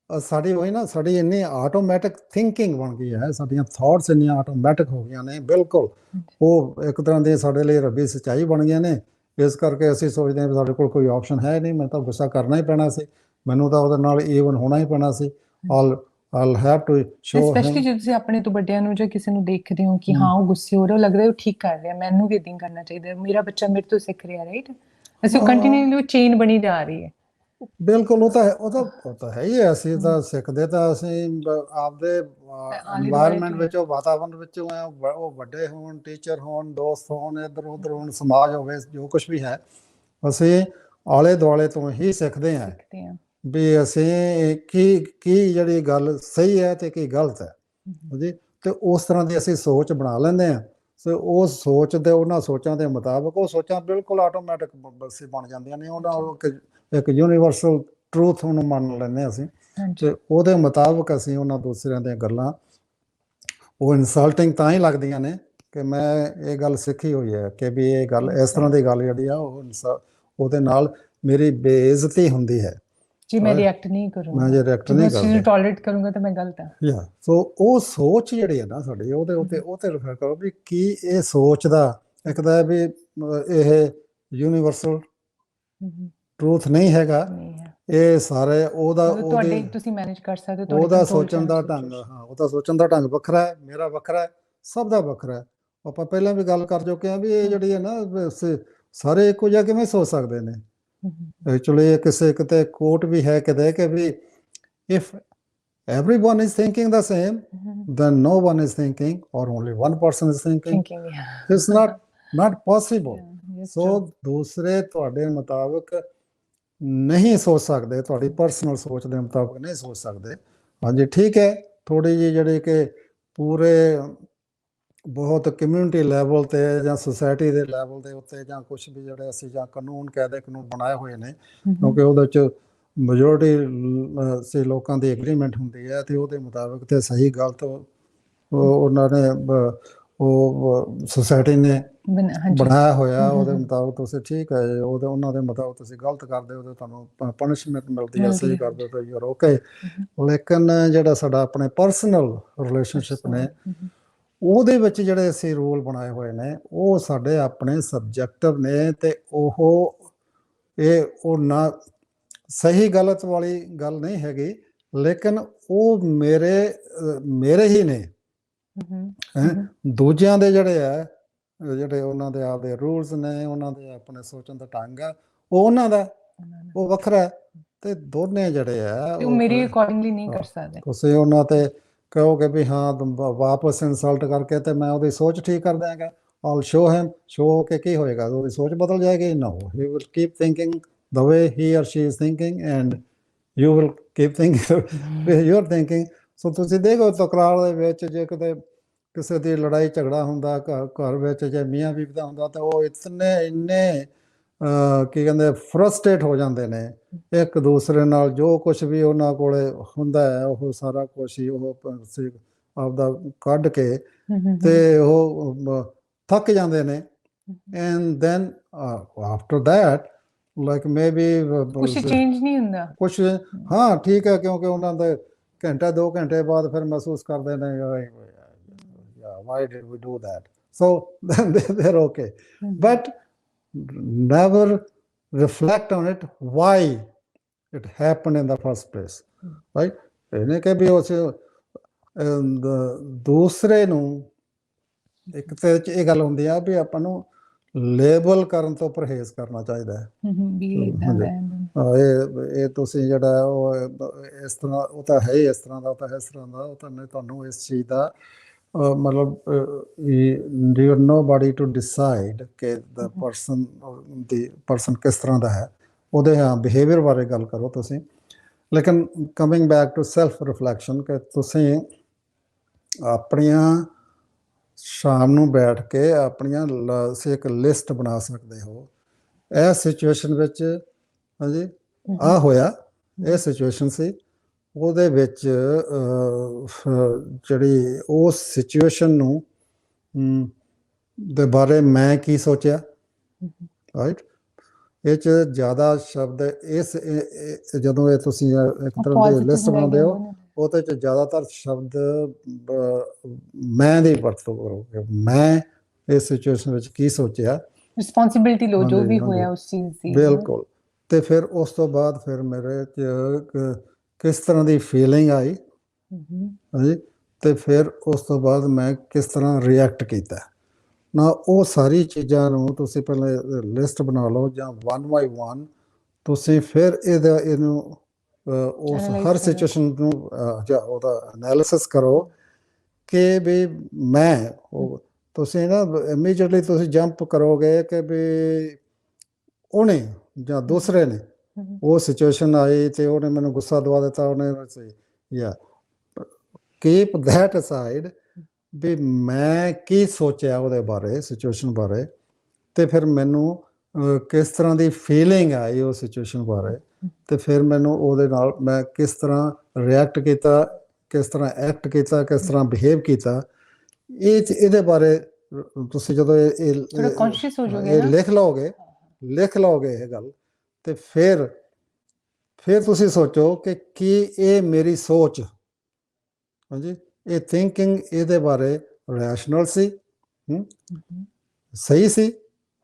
ਸਾਡੀ ਉਹੀ ਨਾ, ਸਾਡੀ ਇੰਨੀ ਆਟੋਮੈਟਿਕ ਥਿੰਕਿੰਗ ਬਣ ਗਈ ਹੈ, ਸਾਡੀਆਂ ਥਾਟਸ ਇੰਨੀਆਂ ਆਟੋਮੈਟਿਕ ਹੋ ਗਈਆਂ ਨੇ, ਬਿਲਕੁਲ ਉਹ ਇੱਕ ਤਰ੍ਹਾਂ ਦੀ ਸਾਡੇ ਲਈ ਰੱਬੀ ਸੱਚਾਈ ਬਣ ਗਈਆਂ ਨੇ। ਇਸ ਕਰਕੇ ਅਸੀਂ ਸੋਚਦੇ ਹਾਂ ਵੀ ਸਾਡੇ ਕੋਲ ਕੋਈ ਆਪਸ਼ਨ ਹੈ ਨਹੀਂ, ਮੈਨੂੰ ਤਾਂ ਗੁੱਸਾ ਕਰਨਾ ਹੀ ਪੈਣਾ ਸੀ, ਮੈਨੂੰ ਤਾਂ ਉਹਦੇ ਨਾਲ ਈਵਨ ਹੋਣਾ ਹੀ ਪੈਣਾ ਸੀ। I'll have to show him। Specially ਜੇ ਤੁਸੀਂ ਆਪਣੇ ਤੋਂ ਵੱਡਿਆਂ ਨੂੰ ਜਾਂ ਕਿਸੇ ਨੂੰ ਦੇਖਦੇ ਹੋ ਕਿ ਹਾਂ ਉਹ ਗੁੱਸੇ ਹੋ ਰਿਹਾ, ਉਹ ਲੱਗਦਾ ਉਹ ਠੀਕ ਕਰ ਰਿਹਾ, ਮੈਨੂੰ ਵੀ ਇਦਾਂ ਕਰਨਾ ਚਾਹੀਦਾ, ਮੇਰਾ ਬੱਚਾ ਮੇਰੇ ਤੋਂ ਸਿੱਖ ਰਿਹਾ, ਰਾਈਟ? ਅਸੀਂ ਕੰਟੀਨਿਊਲੀ ਚੇਨ ਬਣੀ ਜਾ ਰਹੀ ਹੈ। ਬਿਲਕੁਲ, ਉਹ ਤਾਂ ਹੈ ਹੀ ਹੈ। ਅਸੀਂ ਤਾਂ ਸਿੱਖਦੇ ਤਾਂ ਅਸੀਂ ਆਪਦੇ এনवायरमेंट ਵਿੱਚੋਂ, ਵਾਤਾਵਰਨ ਵਿੱਚੋਂ, ਉਹ ਵੱਡੇ ਹੋਣ, ਟੀਚਰ ਹੋਣ, ਦੋਸਤ ਹੋਣ, ਇੱਧਰ ਉੱਧਰ ਹੋਣ, ਸਮਾਜ ਹੋਵੇ, ਜੋ ਕੁਛ ਵੀ ਹੈ, ਅਸੀਂ ਆਲੇ ਦੁਆਲੇ ਤੋਂ ਹੀ ਸਿੱਖਦੇ ਹਾਂ ਵੀ ਅਸੀਂ ਕੀ ਜਿਹੜੀ ਗੱਲ ਸਹੀ ਹੈ ਤੇ ਕੀ ਗਲਤ ਹੈ ਜੀ। ਤੇ ਉਸ ਤਰ੍ਹਾਂ ਦੀ ਅਸੀਂ ਸੋਚ ਬਣਾ ਲੈਂਦੇ ਹਾਂ। ਸੋ ਉਸ ਸੋਚ ਦੇ, ਉਹਨਾਂ ਸੋਚਾਂ ਦੇ ਮੁਤਾਬਕ ਉਹ ਸੋਚਾਂ ਬਿਲਕੁਲ ਆਟੋਮੈਟਿਕ ਬਣ ਜਾਂਦੀਆਂ ਨੇ। ਉਹਨਾਂ ਇੱਕ ਯੂਨੀਵਰਸਲ ਟਰੂਥ ਨੂੰ ਮੰਨ ਲੈਂਦੇ ਅਸੀਂ, ਤੇ ਉਹਦੇ ਮੁਤਾਬਕ ਅਸੀਂ ਉਹਨਾਂ ਦੂਸਰਿਆਂ ਦੀਆਂ ਗੱਲਾਂ, ਉਹ ਇਨਸਲਟਿੰਗ ਤਾਂ ਹੀ ਲੱਗਦੀਆਂ ਨੇ ਕਿ ਮੈਂ ਇਹ ਗੱਲ ਸਿੱਖੀ ਹੋਈ ਹੈ ਕਿ ਵੀ ਇਹ ਗੱਲ, ਇਸ ਤਰ੍ਹਾਂ ਦੀ ਗੱਲ ਜਿਹੜੀ ਆ ਉਹਦੇ ਨਾਲ ਮੇਰੀ ਬੇਇੱਜ਼ਤੀ ਹੁੰਦੀ ਹੈ ਜੀ, ਮੈਂ ਰਿਐਕਟ ਨਹੀਂ ਕਰੂੰਗਾ, ਮੈਂ ਜੇ ਰਿਐਕਟ ਨਹੀਂ ਕਰਦਾ, ਟੋਲਰੇਟ ਕਰੂੰਗਾ ਤਾਂ ਮੈਂ ਗਲਤ ਹਾਂ। ਸੋ ਉਹ ਸੋਚ ਜਿਹੜੀ ਹੈ ਨਾ ਸਾਡੀ, ਉਹਦੇ ਉੱਤੇ ਉਹ ਤੇ ਰਿਫਰ ਕਰੋ ਵੀ ਕੀ ਇਹ ਸੋਚਦਾ, ਇੱਕ ਤਾਂ ਵੀ ਇਹ ਯੂਨੀਵਰਸਲ ਟਰੂਥ ਨਹੀਂ ਹੈਗਾ, ਇਹ ਸਾਰੇ ਤੁਸੀਂ ਮੈਨੇਜ ਕਰ ਸਕਦੇ ਹੋ, ਉਹਦਾ ਸੋਚਣ ਦਾ ਢੰਗ, ਹਾਂ ਉਹਦਾ ਸੋਚਣ ਦਾ ਢੰਗ ਵੱਖਰਾ ਹੈ, ਮੇਰਾ ਵੱਖਰਾ ਹੈ, ਸਭ ਦਾ ਵੱਖਰਾ ਹੈ। ਆਪਾਂ ਪਹਿਲਾਂ ਵੀ ਗੱਲ ਕਰ ਚੁੱਕੇ ਹਾਂ ਵੀ ਇਹ ਜਿਹੜੀ ਹੈ ਨਾ, ਸਾਰੇ ਇੱਕੋ ਜਿਹਾ ਕਿਵੇਂ ਸੋਚ ਸਕਦੇ ਨੇ। ਐਕਚੁਅਲੀ ਕਿਸੇ ਕਿਤੇ ਕੋਟ ਵੀ ਹੈ ਕਿਤੇ ਕਿ ਵੀ if everyone is thinking the same, then no one is thinking, or only one person is thinking. It's not possible. So ਦੂਸਰੇ ਤੁਹਾਡੇ ਮੁਤਾਬਕ ਨਹੀਂ ਸੋਚ ਸਕਦੇ, ਤੁਹਾਡੀ ਪਰਸਨਲ ਸੋਚ ਦੇ ਮੁਤਾਬਕ ਨਹੀਂ ਸੋਚ ਸਕਦੇ। ਹਾਂਜੀ ਠੀਕ ਹੈ, ਥੋੜ੍ਹੀ ਜਿਹੀ ਜਿਹੜੀ ਕਿ ਪੂਰੇ ਬਹੁਤ ਕਮਿਊਨਿਟੀ ਲੈਵਲ 'ਤੇ ਜਾਂ ਸੁਸਾਇਟੀ ਦੇ ਲੈਵਲ ਦੇ ਉੱਤੇ ਜਾਂ ਕੁਛ ਵੀ ਜਿਹੜੇ ਅਸੀਂ ਜਾਂ ਕਾਨੂੰਨ ਕਾਨੂੰਨ ਬਣਾਏ ਹੋਏ ਨੇ, ਕਿਉਂਕਿ ਉਹਦੇ 'ਚ ਮੈਜੋਰਟੀ ਲੋਕਾਂ ਦੀ ਐਗਰੀਮੈਂਟ ਹੁੰਦੀ ਹੈ ਅਤੇ ਉਹਦੇ ਮੁਤਾਬਕ ਤੇ ਸਹੀ ਗਲਤ ਉਹਨਾਂ ਨੇ ਉਹ ਸੁਸਾਇਟੀ ਨੇ ਬਣਾਇਆ ਹੋਇਆ, ਉਹਦੇ ਮੁਤਾਬਕ ਤੁਸੀਂ ਠੀਕ ਹੈ, ਉਹਨਾਂ ਦੇ ਮੁਤਾਬਕ ਤੁਸੀਂ ਗਲਤ ਕਰਦੇ ਹੋ ਤਾਂ ਤੁਹਾਨੂੰ ਪਨਿਸ਼ਮੈਂਟ ਮਿਲਦੀ ਹੈ, ਸਹੀ ਕਰਦੇ ਤਾਂ ਯੂ ਆਰ ਓਕੇ। ਲੇਕਿਨ ਜਿਹੜਾ ਸਾਡਾ ਆਪਣੇ ਪਰਸਨਲ ਰਿਲੇਸ਼ਨਸ਼ਿਪ ਨੇ, ਉਹਦੇ ਵਿੱਚ ਜਿਹੜੇ ਅਸੀਂ ਰੂਲ ਬਣਾਏ ਹੋਏ ਨੇ, ਉਹ ਸਾਡੇ ਆਪਣੇ ਸਬਜੈਕਟਿਵ ਨੇ, ਅਤੇ ਉਹ ਨਾ ਸਹੀ ਗਲਤ ਵਾਲੀ ਗੱਲ ਨਹੀਂ ਹੈਗੀ, ਲੇਕਿਨ ਉਹ ਮੇਰੇ ਹੀ ਨੇ। ਦੂਜਿਆਂ ਦੇ ਜਿਹੜੇ ਉਹਨਾਂ ਦੇ ਆਪਦੇ ਰੂਲਸ ਨੇ, ਉਹਨਾਂ ਦੇ ਆਪਣੇ ਸੋਚਣ ਦਾ ਢੰਗ ਆ, ਉਹ ਉਹਨਾਂ ਦਾ ਉਹ ਵੱਖਰਾ, ਤੇ ਦੋਨੇ ਜਿਹੜੇ ਆ ਮੇਰੇ ਅਕੋਰਡਿੰਗਲੀ ਨਹੀਂ ਕਰ ਸਕਦੇ। ਤੁਸੀਂ ਉਹਨਾਂ ਤੇ ਕਹੋਗੇ ਵੀ ਹਾਂ ਵਾਪਸ ਇਨਸਲਟ ਕਰਕੇ ਤੇ ਮੈਂ ਉਹਦੀ ਸੋਚ ਠੀਕ ਕਰ ਦਿਆਂਗਾ, ਆਲ ਸ਼ੋ ਹਿਮ, ਸ਼ੋ ਹੋ ਕੇ ਕੀ ਹੋਏਗਾ, ਉਹਦੀ ਸੋਚ ਬਦਲ ਜਾਏਗੀ? No, he will keep thinking the way he or she is thinking, and you will keep thinking you're thinking. So ਤੁਸੀਂ ਦੇਖੋ ਤਕਰਾਰ ਦੇ ਵਿੱਚ ਜੇ ਕਿਤੇ ਕਿਸੇ ਦੀ ਲੜਾਈ ਝਗੜਾ ਹੁੰਦਾ ਘਰ ਵਿੱਚ, ਜੇ ਮੀਆਂ ਬੀਬੀ ਦਾ ਹੁੰਦਾ, ਤਾਂ ਉਹ ਇੰਨੇ ਕੀ ਕਹਿੰਦੇ ਫਰਸਟ੍ਰੇਟ ਹੋ ਜਾਂਦੇ ਨੇ ਇੱਕ ਦੂਸਰੇ ਨਾਲ, ਜੋ ਕੁਛ ਵੀ ਉਹਨਾਂ ਕੋਲ ਹੁੰਦਾ ਹੈ ਉਹ ਸਾਰਾ ਕੁਛ ਹੀ ਉਹ ਆਪਦਾ ਕੱਢ ਕੇ ਤੇ ਉਹ ਥੱਕ ਜਾਂਦੇ ਨੇ। And then after that like maybe ਕੁਛ ਚੇਂਜ ਨਹੀਂ ਹੁੰਦਾ ਕੁਛ, ਹਾਂ ਠੀਕ ਹੈ, ਕਿਉਂਕਿ ਉਹਨਾਂ ਦੇ ਘੰਟਾ 2 ਘੰਟੇ ਬਾਅਦ ਫਿਰ ਮਹਿਸੂਸ ਕਰਦੇ ਨੇ why did we do that, so then they're okay, but never reflect on it why it happened in the first place, right? ਇਹਨੇ ਕਿ ਵੀ ਉਸ ਦੂਸਰੇ ਨੂੰ ਇੱਕ ਤੇ ਇਹ ਗੱਲ ਹੁੰਦੀ ਆ ਵੀ ਆਪਾਂ ਨੂੰ ਲੇਬਲ ਕਰਨ ਤੋਂ ਪਰਹੇਜ਼ ਕਰਨਾ ਚਾਹੀਦਾ ਹੈ। ਇਹ ਤੁਸੀਂ ਜਿਹੜਾ ਉਹ ਇਸ ਤਰ੍ਹਾਂ, ਉਹ ਤਾਂ ਹੈ ਹੀ ਇਸ ਤਰ੍ਹਾਂ ਦਾ, ਉਹ ਤਾਂ ਇਸ ਤਰ੍ਹਾਂ ਦਾ, ਉਹ ਤਾਂ ਨਹੀਂ, ਤੁਹਾਨੂੰ ਇਸ ਚੀਜ਼ ਦਾ ਮਤਲਬ ਯੂ ਨੋਬਡੀ ਟੂ ਡਿਸਾਈਡ ਕਿ ਦਾ ਪਰਸਨ ਕਿਸ ਤਰ੍ਹਾਂ ਦਾ ਹੈ, ਉਹਦੇ ਬਿਹੇਵੀਅਰ ਬਾਰੇ ਗੱਲ ਕਰੋ ਤੁਸੀਂ। ਲੇਕਿਨ coming back to self reflection, ਕਿ ਤੁਸੀਂ ਆਪਣੀਆਂ ਸ਼ਾਮ ਨੂੰ ਬੈਠ ਕੇ ਆਪਣੀਆਂ ਇੱਕ ਲਿਸਟ ਬਣਾ ਸਕਦੇ ਹੋ। ਇਹ ਸਿਚੁਏਸ਼ਨ ਵਿੱਚ ਹਾਂਜੀ ਆਹ ਹੋਇਆ, ਇਹ ਸਿਚੁਏਸ਼ਨ ਸੀ, ਉਹਦੇ ਵਿੱਚ ਜਿਹੜੀ ਉਸ ਸਿਚੁਏਸ਼ਨ ਨੂੰ ਦੇ ਬਾਰੇ ਮੈਂ ਕੀ ਸੋਚਿਆ, ਰਾਈਟ? ਇਹ 'ਚ ਜ਼ਿਆਦਾ ਸ਼ਬਦ ਜਦੋਂ ਇਹ ਤੁਸੀਂ ਇੱਕ ਤਰ੍ਹਾਂ ਦੀ positive ਲਿਸਟ ਬਣਾਉਂਦੇ ਹੋ negative ਉਹਦੇ 'ਚ ਜ਼ਿਆਦਾਤਰ ਸ਼ਬਦ ਮੈਂ ਦੀ ਵਰਤੋਂ ਕਰੋਗੇ। ਮੈਂ ਇਸ ਸਿਚੁਏਸ਼ਨ ਵਿੱਚ ਕੀ ਸੋਚਿਆ, ਰਿਸਪੌਂਸਿਬਿਲਿਟੀ ਲਓ ਜੋ ਹਾਂਜੀ, ਵੀ ਹਾਂਜੀ। ਹੋਇਆ ਉਸ ਚੀਜ਼ ਦੀ। ਬਿਲਕੁਲ। ਤੇ ਫਿਰ ਉਸ ਤੋਂ ਬਾਅਦ ਫਿਰ ਮੇਰੇ 'ਚ ਕਿਸ ਤਰ੍ਹਾਂ ਦੀ ਫੀਲਿੰਗ ਆਈ, ਹਾਂਜੀ, ਤੇ ਫਿਰ ਉਸ ਤੋਂ ਬਾਅਦ ਮੈਂ ਕਿਸ ਤਰ੍ਹਾਂ ਰਿਐਕਟ ਕੀਤਾ ਨਾ, ਉਹ ਸਾਰੀ ਚੀਜ਼ਾਂ ਨੂੰ ਤੁਸੀਂ ਪਹਿਲਾਂ ਲਿਸਟ ਬਣਾ ਲਓ ਜਾਂ 1 ਬਾਈ 1 ਤੁਸੀਂ ਫਿਰ ਇਹਨੂੰ ਉਸ Analyze ਹਰ ਕਰੋ। ਸਿਚੁਏਸ਼ਨ ਨੂੰ ਜਾਂ ਉਹਦਾ ਐਨਾਲਿਸਿਸ ਕਰੋ ਕਿ ਵੀ ਮੈਂ ਤੁਸੀਂ ਨਾ ਇਮੀਡੀਏਟਲੀ ਤੁਸੀਂ ਜੰਪ ਕਰੋਗੇ ਕਿ ਵੀ ਉਹਨੇ ਜਾਂ ਦੂਸਰੇ ਨੇ ਉਹ ਸਿਚੁਏਸ਼ਨ ਆਈ ਤੇ ਉਹਨੇ ਮੈਨੂੰ ਗੁੱਸਾ ਦਵਾ ਦਿੱਤਾ, ਉਹਨੇ ਜਾਂ ਕੀਪ ਦੈਟ ਅਸਾਈਡ ਵੀ ਮੈਂ ਕੀ ਸੋਚਿਆ ਉਹਦੇ ਬਾਰੇ, ਸਿਚੁਏਸ਼ਨ ਬਾਰੇ, ਤੇ ਫਿਰ ਮੈਨੂੰ ਕਿਸ ਤਰ੍ਹਾਂ ਦੀ ਫੀਲਿੰਗ ਆਈ ਉਸ ਸਿਚੁਏਸ਼ਨ ਬਾਰੇ, ਤੇ ਫਿਰ ਮੈਨੂੰ ਉਹਦੇ ਨਾਲ ਮੈਂ ਕਿਸ ਤਰ੍ਹਾਂ ਰਿਐਕਟ ਕੀਤਾ, ਕਿਸ ਤਰ੍ਹਾਂ ਐਕਟ ਕੀਤਾ, ਕਿਸ ਤਰ੍ਹਾਂ ਬਿਹੇਵ ਕੀਤਾ। ਇਹਦੇ ਬਾਰੇ ਤੁਸੀਂ ਜਦੋਂ ਥੋੜਾ ਕੌਨਸ਼ੀਅਸ ਹੋ ਜਾਓਗੇ ਇਹ ਨਾ, ਲਿਖ ਲਓਗੇ ਇਹ ਗੱਲ, ਤੇ ਫਿਰ ਤੁਸੀਂ ਸੋਚੋ ਕਿ ਕੀ ਇਹ ਮੇਰੀ ਸੋਚ, ਹਾਂਜੀ, ਇਹ ਥਿੰਕਿੰਗ ਇਹਦੇ ਬਾਰੇ ਰੈਸ਼ਨਲ ਸੀ, ਸਹੀ ਸੀ,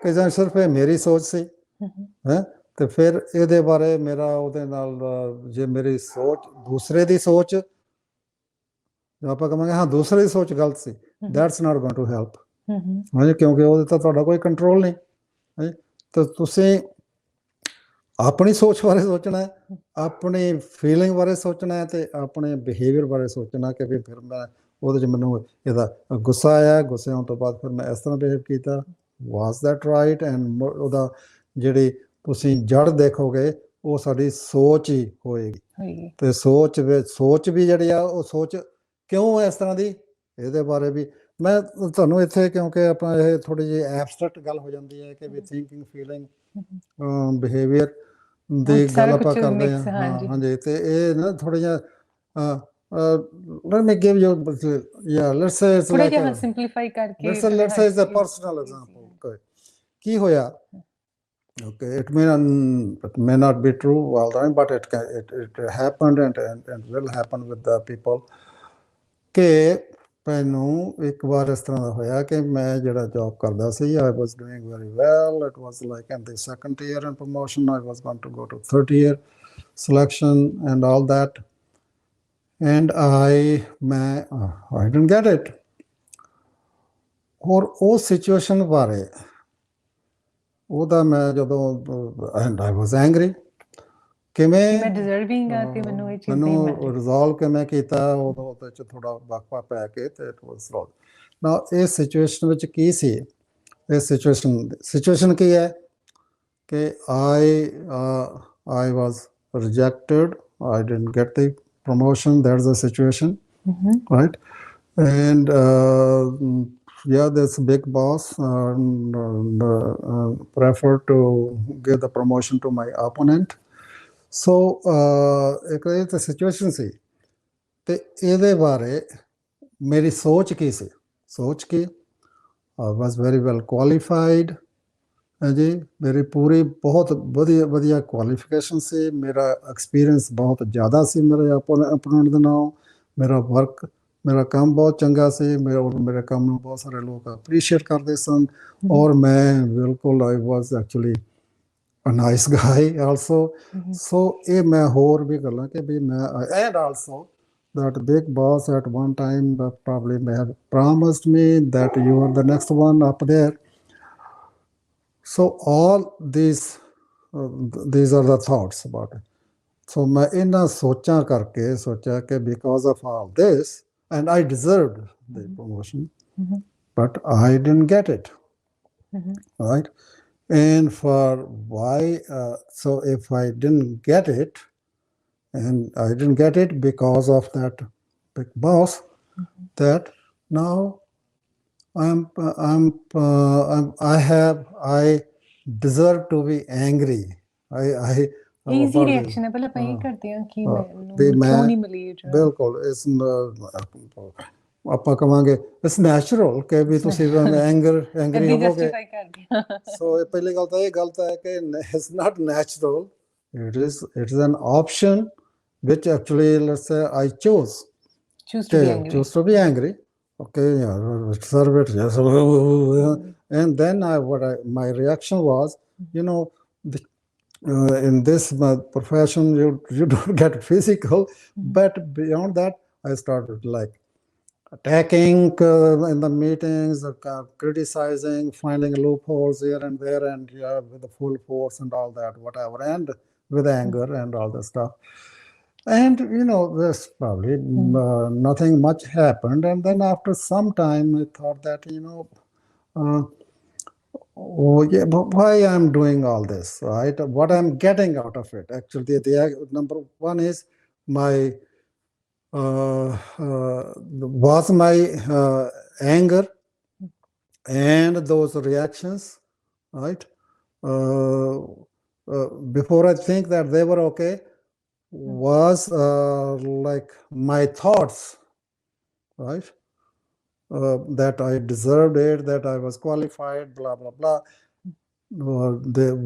ਕਿ ਜਾਂ ਸਿਰਫ ਇਹ ਮੇਰੀ ਸੋਚ ਸੀ ਹੈ। ਤੇ ਫਿਰ ਇਹਦੇ ਬਾਰੇ ਮੇਰਾ ਉਹਦੇ ਨਾਲ ਜੇ ਮੇਰੀ ਸੋਚ ਦੂਸਰੇ ਦੀ ਸੋਚ, ਆਪਾਂ ਕਹਾਂਗੇ ਹਾਂ ਦੂਸਰੇ ਦੀ ਸੋਚ ਗਲਤ ਸੀ, that's not going to help, ਹਾਂਜੀ, ਕਿਉਂਕਿ ਉਹਦੇ ਤਾਂ ਤੁਹਾਡਾ ਕੋਈ ਕੰਟਰੋਲ ਨਹੀਂ, ਹਾਂਜੀ। ਤਾਂ ਤੁਸੀਂ ਆਪਣੀ ਸੋਚ ਬਾਰੇ ਸੋਚਣਾ, ਆਪਣੀ ਫੀਲਿੰਗ ਬਾਰੇ ਸੋਚਣਾ, ਤੇ ਆਪਣੇ ਬਿਹੇਵੀਅਰ ਬਾਰੇ ਸੋਚਣਾ ਕਿ ਵੀ ਫਿਰ ਮੈਂ ਉਹਦੇ 'ਚ ਮੈਨੂੰ ਇਹਦਾ ਗੁੱਸਾ ਆਇਆ, ਗੁੱਸੇ ਆਉਣ ਤੋਂ ਬਾਅਦ ਫਿਰ ਮੈਂ ਇਸ ਤਰ੍ਹਾਂ ਬਿਹੇਵ ਕੀਤਾ, ਵਾਸ ਦੈਟ ਰਾਈਟ। ਐਂਡ ਉਹਦਾ ਜਿਹੜੀ ਤੁਸੀਂ ਜੜ ਦੇਖੋਗੇ ਉਹ ਸਾਡੀ ਸੋਚ ਹੀ ਹੋਏਗੀ, ਤੇ ਸੋਚ ਵੀ ਜਿਹੜੀ ਆ ਉਹ ਸੋਚ ਕਿਉਂ ਇਸ ਤਰ੍ਹਾਂ ਦੀ, ਇਹਦੇ ਬਾਰੇ ਵੀ ਮੈਂ ਤੁਹਾਨੂੰ ਇੱਥੇ, ਕਿਉਂਕਿ ਆਪਾਂ ਇਹ ਥੋੜ੍ਹੀ ਜਿਹੀ ਐਬਸਟਰੈਕਟ ਗੱਲ ਹੋ ਜਾਂਦੀ ਹੈ ਕਿ ਵੀ ਥਿੰਕਿੰਗ, ਫੀਲਿੰਗ, ਬਿਹੇਵੀਅਰ ਦੀ ਗੱਲ ਆਪਾਂ ਕਰਦੇ ਹਾਂ, ਹਾਂਜੀ, ਤੇ ਇਹ ਨਾ ਥੋੜ੍ਹਾ ਜਿਹਾ let me give you, yeah, let's say it's ਥੋੜਾ like ਜਿਹਾ ਸਿੰਪਲੀਫਾਈ ਕਰਕੇ, let's say it's a personal example, okay, ਕੀ ਹੋਇਆ, okay, it may not be true all the time, but it happened and will happen with the people, ਕਿ ਮੈਨੂੰ ਇੱਕ ਵਾਰ ਇਸ ਤਰ੍ਹਾਂ ਦਾ ਹੋਇਆ ਕਿ ਮੈਂ ਜਿਹੜਾ ਜੌਬ ਕਰਦਾ ਸੀ, I was doing very well, it was like in the second year in promotion, I was going to go to third year selection and all that, and I didn't get it, ਔਰ ਉਹ ਸਿਚੁਏਸ਼ਨ ਬਾਰੇ ਉਹਦਾ ਮੈਂ ਜਦੋਂ and I was angry, ਮੈਂ ਡਿਜ਼ਰਵਿੰਗ ਆ ਤੇ ਮੈਨੂੰ ਇਹ ਚੀਜ਼ ਨਹੀਂ ਮਿਲ ਰਹੀ, ਰਿਜ਼ੋਲਵ ਕਿਵੇਂ ਕੀਤਾ, ਉਦੋਂ ਉਹਦੇ 'ਚ ਥੋੜਾ ਵਕਫਾ ਪੈ ਕੇ ਤੇ ਇਟ ਵਾਸ ਰਿਜ਼ੋਲਵ। ਨਾ ਇਹ ਸਿਚੁਏਸ਼ਨ ਵਿੱਚ ਕੀ ਸੀ, ਇਹ ਸਿਚੁਏਸ਼ਨ ਕੀ ਹੈ ਕਿ I was rejected, I didn't get the promotion, that's the situation, right? And yeah, this big boss preferred to give the promotion to my opponent. ਸੋ ਇੱਕ ਇਹ ਤਾਂ ਸਿਚੁਏਸ਼ਨ ਸੀ, ਤੇ ਇਹਦੇ ਬਾਰੇ ਮੇਰੀ ਸੋਚ ਕੀ ਸੀ, ਸੋਚ ਕੀ, I was very well qualified, ਹਾਂਜੀ, ਮੇਰੀ ਪੂਰੀ ਬਹੁਤ ਵਧੀਆ ਕੁਆਲੀਫਿਕੇਸ਼ਨ ਸੀ, ਮੇਰਾ ਐਕਸਪੀਰੀਅੰਸ ਬਹੁਤ ਜ਼ਿਆਦਾ ਸੀ ਮੇਰੇ ਅਪੋਨੈਂਟ ਦੇ ਨਾਲ, ਮੇਰਾ ਕੰਮ ਬਹੁਤ ਚੰਗਾ ਸੀ, ਮੇਰੇ ਕੰਮ ਨੂੰ ਬਹੁਤ ਸਾਰੇ ਲੋਕ ਅਪਰੀਸ਼ੀਏਟ ਕਰਦੇ ਸਨ, ਔਰ ਮੈਂ ਬਿਲਕੁਲ I was actually a nice guy also. So ਇਹ ਮੈਂ ਹੋਰ ਵੀ ਗੱਲਾਂ ਕਿ ਵੀ ਮੈਂ and also that big boss at one time probably may have promised me that you are the next one up there. So all these are the thoughts about it. So ਮੈਂ ਇਹਨਾਂ ਸੋਚਾਂ ਕਰਕੇ ਸੋਚਿਆ ਕਿ because of all this, and I deserved the promotion, but I didn't get it, right? And for why, so if I didn't get it, and I didn't get it because of that big boss, that now I deserve to be angry. Easy reaction ਹੈ, ਪਹਿਲਾਂ ਆਪਾਂ ਇਹ ਕਰਦੇ ਹਾਂ ਕਿ ਮੈਨੂੰ ਕਿਉਂ ਨਹੀਂ ਮਿਲੀ, ਬਿਲਕੁਲ ਇਸ ਆਪਾਂ ਕਵਾਂਗੇ ਇਟਸ ਨੈਚੁਰਲ ਕਿ ਵੀ ਤੁਸੀਂ ਐਂਗਰੀ ਕਦੀ ਹੋਵੋਗੇ। ਜਸਟੀਫਾਈ ਕਰਦੀ ਹਾਂ ਸੋ ਪਹਿਲੀ ਗੱਲ ਤਾਂ ਇਹ ਗਲਤ ਹੈ ਕਿ it's not natural, it is an option which actually, let's say, I chose choose to be angry. choose to be angry. Okay, yeah, serve it, yes. And then my reaction was, you know, in this profession, you don't get physical, but beyond that, I started like attacking in the meetings, criticizing, finding loopholes here and there, and yeah, with the full force and all that, whatever, and with anger and all that stuff. And you know, there's probably nothing much happened. And then after some time, I thought that, you know, oh yeah, but why I'm doing all this, right? What I'm getting out of it? Actually, the number one is my was my anger and those reactions, right? Before I think that they were okay, was like my thoughts, right? That I deserved it, that I was qualified, blah blah blah.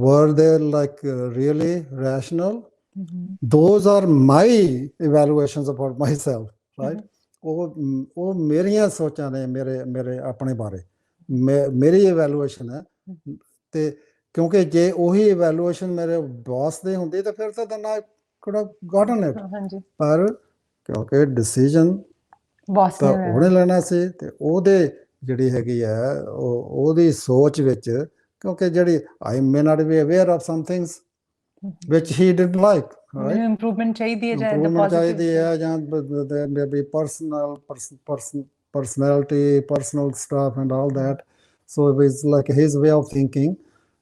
Were they like really rational? Those are my evaluations about myself, right? ਉਹ ਮੇਰੀਆਂ ਸੋਚਾਂ ਨੇ ਮੇਰੇ ਆਪਣੇ ਬਾਰੇ, ਮੇਰੀ evaluation ਹੈ। ਤੇ ਕਿਉਂਕਿ ਜੇ ਉਹੀ evaluation ਮੇਰੇ ਬੌਸ ਦੀ ਹੁੰਦੀ ਤਾਂ ਫਿਰ ਤਾਂ then I could have gotten it, ਪਰ ਕਿਉਂਕਿ decision ਤਾਂ ਉਹਨੇ ਲੈਣਾ ਸੀ ਤੇ ਉਹਦੇ ਜਿਹੜੀ ਹੈਗੀ ਆ ਉਹਦੀ ਸੋਚ ਵਿੱਚ, ਕਿਉਂਕਿ ਜਿਹੜੀ I may not be aware of some things which he didn't like, right? Improvement ਚਾਹੀਦੀ ਹੈ ਜਾਂ ਜਾਂ maybe personality, personal stuff and all that. So it was like his way of thinking,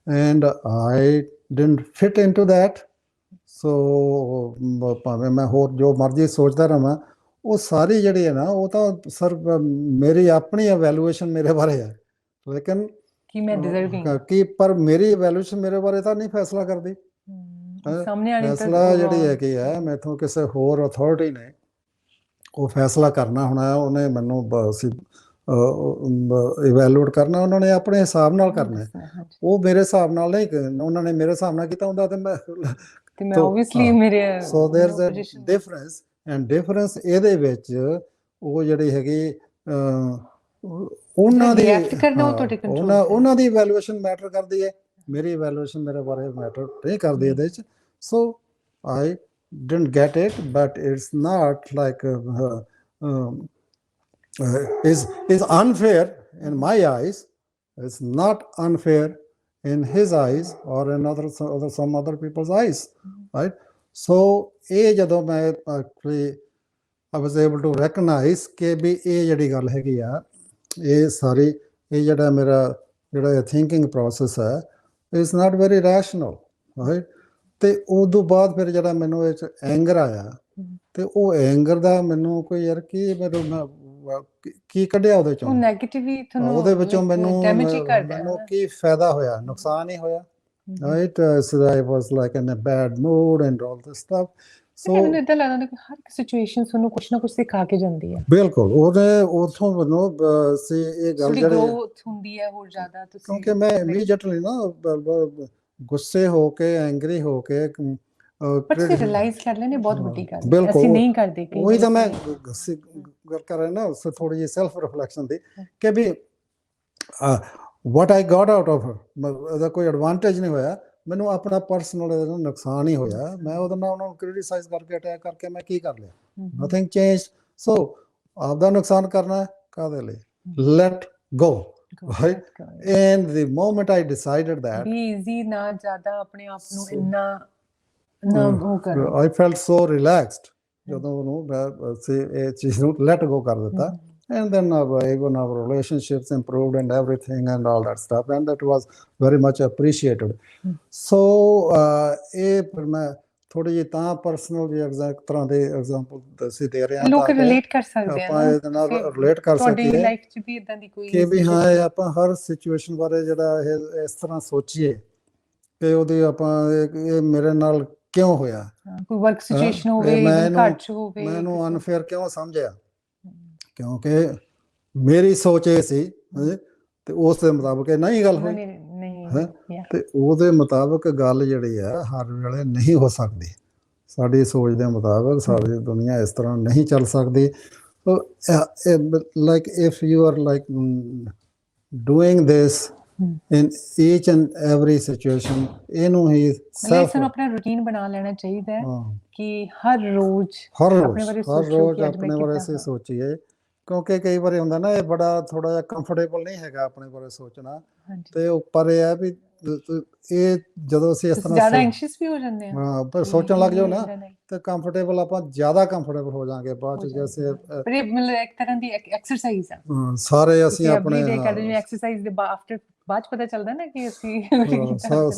and I didn't fit into that. So ਭਾਵੇਂ ਮੈਂ ਹੋਰ ਜੋ ਮਰਜ਼ੀ ਸੋਚਦਾ ਰਹਾਂ, ਉਹ ਸਾਰੀ ਜਿਹੜੀ ਹੈ ਨਾ ਉਹ ਤਾਂ ਸਰ ਮੇਰੀ ਆਪਣੀ evaluation ਮੇਰੇ ਬਾਰੇ ਹੈ, ਲੇਕਿਨ ਕੀ ਪਰ ਮੇਰੀ evaluation ਮੇਰੇ ਬਾਰੇ ਤਾਂ ਨਹੀਂ ਫੈਸਲਾ ਕਰਦੀ। ਫੈਸਲਾ ਜਿਹੜੀ ਹੈਗੀ ਹੈ ਮੈਥੋਂ ਕਿਸੇ ਹੋਰ ਅਥਾਰਟੀ ਨੇ ਉਹ ਫੈਸਲਾ ਕਰਨਾ ਹੋਣਾ, ਉਹਨੇ ਮੈਨੂੰ ਇਵੈਲੂਏਟ ਕਰਨਾ, ਉਹਨਾਂ ਨੇ ਆਪਣੇ ਹਿਸਾਬ ਨਾਲ ਕਰਨਾ, ਉਹ ਮੇਰੇ ਹਿਸਾਬ ਨਾਲ ਨਹੀਂ, ਉਹਨਾਂ ਨੇ ਮੇਰੇ ਹਿਸਾਬ ਨਾਲ ਕੀਤਾ ਹੁੰਦਾ ਤੇ ਮੈਂ so there is a difference, and difference ਇਹਦੇ ਵਿੱਚ ਉਹ ਜਿਹੜੀ ਹੈਗੀ ਉਹਨਾਂ ਦੀ ਇਵੈਲੂਏਸ਼ਨ ਮੈਟਰ ਕਰਦੀ ਹੈ, ਮੇਰੀ evaluation ਮੇਰੇ ਬਾਰੇ ਮੈਟਰ ਨਹੀਂ ਕਰਦੀ ਇਹਦੇ ਵਿੱਚ। ਸੋ I didn't get it, but it's not like is unfair in my eyes. It's not unfair in his eyes or in some other people's eyes, right? So ਇਹ ਜਦੋਂ ਮੈਂ actually I was able to recognize ਕਿ ਵੀ ਇਹ ਜਿਹੜੀ ਗੱਲ ਹੈਗੀ ਆ, ਇਹ ਸਾਰੀ ਇਹ ਜਿਹੜਾ ਮੇਰਾ ਜਿਹੜਾ thinking process ਹੈ is not very rational, right? ਤੇ ਉਦੋਂ ਬਾਅਦ ਫਿਰ ਜਿਹੜਾ ਮੈਨੂੰ ਇਹ 'ਚ ਐਂਗਰ ਆਇਆ, ਤੇ ਉਹ ਐਂਗਰ ਦਾ ਮੈਨੂੰ ਕੋਈ ਯਾਰ ਕੀ ਕੱਢਿਆ ਉਹਦੇ ਚੋਂ, ਉਹਦੇ ਵਿੱਚੋਂ ਮੈਨੂੰ ਕੀ ਫਾਇਦਾ ਹੋਇਆ, ਨੁਕਸਾਨ ਹੀ ਹੋਇਆ, right? So I was like in a bad mood and all this stuff. So ਮੈਨੂੰ ਇਦਾਂ ਲੱਗਦਾ ਕਿ ਹਰ ਸਿਚੁਏਸ਼ਨ ਤੁਹਾਨੂੰ ਕੁਛ ਨਾ ਕੁਛ ਸਿਖਾ ਕੇ ਜਾਂਦੀ ਹੈ। ਬਿਲਕੁਲ, ਉਹਨੇ ਉੱਥੋਂ ਮੈਨੂੰ ਇਹ ਗੱਲ ਜਿਹੜੀ ਹੁੰਦੀ ਹੈ ਹੋਰ ਜ਼ਿਆਦਾ, ਕਿਉਂਕਿ ਮੈਂ ਇਮੀਡੀਏਟਲੀ ਨਾ ਗੁੱਸੇ ਹੋ ਕੇ, ਐਂਗਰੀ ਹੋ ਕੇ ਰਿਅਲਾਈਜ਼ ਕਰ ਲੈਣੇ ਬਹੁਤ ਵੱਡੀ ਗੱਲ, ਅਸੀਂ ਨਹੀਂ ਕਰਦੇ। ਉਹੀ ਤਾਂ ਮੈਂ ਗੱਲ ਕਰ ਰਿਹਾ ਨਾ, ਥੋੜੀ ਜਿਹੀ ਸੈਲਫ ਰਿਫਲੈਕਸ਼ਨ ਦੀ, ਕਿ ਵੀ what I got out of ਉਹਦਾ ਕੋਈ ਐਡਵਾਂਟੇਜ ਨਹੀਂ ਹੋਇਆ, ਮੈਨੂੰ ਆਪਣਾ ਪਰਸਨਲ ਨੁਕਸਾਨ ਹੀ ਹੋਇਆ। ਮੈਂ ਉਹਦੇ ਨਾਲ ਉਹਨਾਂ ਨੂੰ ਕ੍ਰਿਟੀਸਾਈਜ਼ ਕਰਕੇ, ਅਟੈਕ ਕਰਕੇ ਮੈਂ ਕੀ ਕਰ ਲਿਆ? Nothing change. ਸੋ ਆਪਦਾ ਨੁਕਸਾਨ ਕਰਨਾ ਕਾਹਦੇ ਲਈ? Light go, right? And the moment I decided that, be easy, ਨਾ ਜ਼ਿਆਦਾ ਆਪਣੇ ਆਪ ਨੂੰ ਇੰਨਾ ਨਾ ਉਹ ਕਰੋ। I felt so relaxed ਜਦੋਂ ਉਹਨੂੰ ਮੈਂ ਇਹ ਚੀਜ਼ ਨੂੰ let go ਕਰ ਦਿੱਤਾ, and then even our relationships improved and everything and all that stuff, and that was very much appreciated. So ਇਹ ਫਿਰ ਮੈਂ ਥੋੜੀ ਜਿਹੀ ਤਾਂ ਪਰਸਨਲ ਜਿਹੀ ਤਰ੍ਹਾਂ ਦੇ ਐਗਜ਼ਾਮਪਲ ਅਸੀਂ ਦੇ ਰਹੇ ਹਾਂ, ਲੋਕ ਰਿਲੇਟ ਕਰ ਸਕਦੇ ਆ, ਆਪਾਂ ਇਹਦੇ ਨਾਲ ਰਿਲੇਟ ਕਰ ਸਕਦੇ ਹਾਂ ਲਾਈਫ 'ਚ ਵੀ ਇਦਾਂ ਦੀ ਕੋਈ ਕਿ ਵੀ ਹਾਂ ਆਪਾਂ ਹਰ ਸਿਚੁਏਸ਼ਨ ਬਾਰੇ ਜਿਹੜਾ ਇਹ ਇਸ ਤਰ੍ਹਾਂ ਸੋਚੀਏ ਕਿ ਉਹਦੀ ਆਪਾਂ ਇਹ ਮੇਰੇ ਨਾਲ ਕਿਉਂ ਹੋਇਆ, ਕੋਈ ਵਰਕ ਸਿਚੁਏਸ਼ਨ ਹੋਵੇ, ਘਰ 'ਚ ਹੋਵੇ, ਮੈਂ ਇਹਨੂੰ ਅਨਫੇਅਰ ਕਿਉਂ ਸਮਝਿਆ, ਕਿਉਂਕਿ ਮੇਰੀ ਸੋਚ ਇਹ ਸੀ ਤੇ ਉਸ ਦੇ ਮੁਤਾਬਕ ਇਹ ਨਹੀਂ ਗੱਲ ਹੋਈ ਹੈ ਤੇ ਉਹਦੇ ਮੁਤਾਬਕ ਗੱਲ ਜਿਹੜੀ ਆ ਹਰ ਵੇਲੇ ਨਹੀਂ ਹੋ ਸਕਦੀ। ਸਾਡੀ ਸੋਚ ਦੇ ਮੁਤਾਬਕ ਸਾਰੀ ਦੁਨੀਆ ਇਸ ਤਰ੍ਹਾਂ ਨਹੀਂ ਚੱਲ ਸਕਦੀ। Like if you are like doing this in each and every situation, ਇਹਨੂੰ ਹੀ ਸਾਨੂੰ ਆਪਣਾ ਰੂਟੀਨ ਬਣਾ ਲੈਣਾ ਚਾਹੀਦਾ ਹੈ ਕਿ ਹਰ ਰੋਜ਼ ਆਪਣੇ ਬਾਰੇ ਸੋਚੀਏ, ਕਿਉਂਕਿ ਕਈ ਵਾਰੀ ਹੁੰਦਾ ਨਾ ਇਹ ਬੜਾ ਥੋੜਾ ਜਿਹਾ ਕੰਫਰਟੇਬਲ ਨਹੀਂ ਹੈਗਾ ਆਪਣੇ ਬਾਰੇ ਸੋਚਣਾ ਤੇ ਉੱਪਰ ਇਹ ਹੈ ਵੀ ਇਹ ਜਦੋਂ ਅਸੀਂ ਇਸ ਤਰ੍ਹਾਂ ਜ਼ਿਆਦਾ ਐਂਗਸ਼ੀਅਸ ਵੀ ਹੋ ਜਾਂਦੇ ਆ ਹਾਂ ਪਰ ਸੋਚਣ ਲੱਗ ਜਾਓ ਨਾ ਤੇ ਕੰਫਰਟੇਬਲ ਆਪਾਂ ਜ਼ਿਆਦਾ ਕੰਫਰਟੇਬਲ ਹੋ ਜਾਾਂਗੇ ਬਾਅਦ ਚ। ਜੈਸੇ ਪਰ ਇਹ ਮਤਲਬ ਇੱਕ ਤਰ੍ਹਾਂ ਦੀ ਐਕਸਰਸਾਈਜ਼ ਆ ਸਾਰੇ ਅਸੀਂ ਆਪਣੇ ਐਕਸਰਸਾਈਜ਼ ਦੇ ਆਫਟਰ ਬਾਅਦ ਪਤਾ ਚੱਲਦਾ ਨਾ ਕਿ ਅਸੀਂ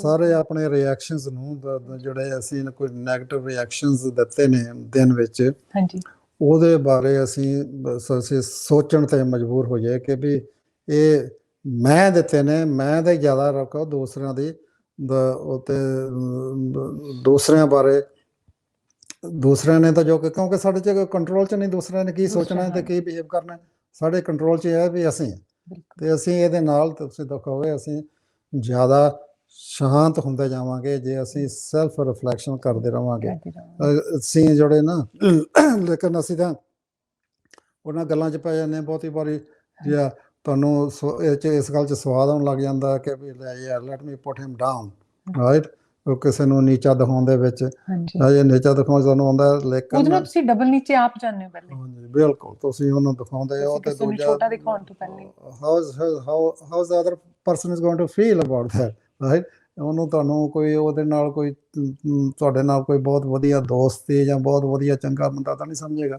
ਸਾਰੇ ਆਪਣੇ ਰਿਐਕਸ਼ਨਸ ਨੂੰ ਜਿਹੜੇ ਅਸੀਂ ਕੋਈ ਨੈਗੇਟਿਵ ਰਿਐਕਸ਼ਨਸ ਦਿੱਤੇ ਨੇ ਦਿਨ ਵਿੱਚ ਹਾਂਜੀ ਉਹਦੇ ਬਾਰੇ ਅਸੀਂ ਸੋਚਣ ਤੇ ਮਜਬੂਰ ਹੋ ਜਾਏ ਕਿ ਵੀ ਇਹ ਮੈਂ ਦਿੱਤੇ ਨੇ, ਮੈਂ ਤਾਂ ਜ਼ਿਆਦਾ ਰੱਖੋ ਦੂਸਰਿਆਂ ਦੀ ਉੱਤੇ ਦੂਸਰਿਆਂ ਬਾਰੇ ਦੂਸਰਿਆਂ ਨੇ ਤਾਂ ਜੋ ਕਿ ਕਿਉਂਕਿ ਸਾਡੇ 'ਚ ਕੰਟਰੋਲ 'ਚ ਨਹੀਂ ਦੂਸਰਿਆਂ ਨੇ ਕੀ ਸੋਚਣਾ ਤੇ ਕੀ ਬਿਹੇਵ ਕਰਨਾ, ਸਾਡੇ ਕੰਟਰੋਲ 'ਚ ਇਹ ਹੈ ਵੀ ਅਸੀਂ ਤੇ ਅਸੀਂ ਇਹਦੇ ਨਾਲ ਤੁਸੀਂ ਦੇਖੋਗੇ ਅਸੀਂ ਜ਼ਿਆਦਾ ਸ਼ਾਂਤ ਹੁੰਦੇ ਜਾਵਾਂਗੇ ਜੇ ਅਸੀਂ ਸੈਲਫ ਰਿਫਲੈਕਸ਼ਨ ਕਰਦੇ ਰਹਾਂਗੇ। ਅਸੀਂ ਜਿਹੜੇ ਨਾ ਲੇਕਿਨ ਅਸੀਂ ਤਾਂ ਉਹਨਾਂ ਗੱਲਾਂ 'ਚ ਪੈ ਜਾਂਦੇ ਹਾਂ ਬਹੁਤੀ ਵਾਰੀ ਜੇ ਤੁਹਾਨੂੰ ਇਸ ਗੱਲ 'ਚ ਸਵਾਦ ਆਉਣ ਲੱਗ ਜਾਂਦਾ ਕਿ ਵੀ ਲੈਟ ਮੀ ਪੁੱਟ ਹਿਮ ਡਾਊਨ ਰਾਈਟ, ਕਿਸੇ ਨੂੰ ਨੀਚਾ ਦਿਖਾਉਣ ਦੇ ਵਿੱਚ ਨੀਚਾ ਦਿਖਾਉਣ ਤੁਹਾਨੂੰ ਆਉਂਦਾ ਲੇਕਿਨ ਤੁਸੀਂ ਡਬਲ ਨੀਚੇ ਆਪ ਜਾਂਦੇ ਹੋ ਪਹਿਲੇ। ਹਾਂਜੀ ਬਿਲਕੁਲ, ਤੁਸੀਂ ਉਹਨੂੰ ਦਿਖਾਉਂਦੇ ਹੋ ਤੇ ਦੂਜਾ ਛੋਟਾ ਦਿਖਾਉਣ ਤੋਂ ਪਹਿਲੇ how is the other person is going to feel about that right, ਉਹਨੂੰ ਤੁਹਾਨੂੰ ਕੋਈ ਉਹਦੇ ਨਾਲ ਕੋਈ ਤੁਹਾਡੇ ਨਾਲ ਕੋਈ ਬਹੁਤ ਵਧੀਆ ਦੋਸਤੀ ਜਾਂ ਬਹੁਤ ਵਧੀਆ ਚੰਗਾ ਬੰਦਾ ਤਾਂ ਨਹੀਂ ਸਮਝੇਗਾ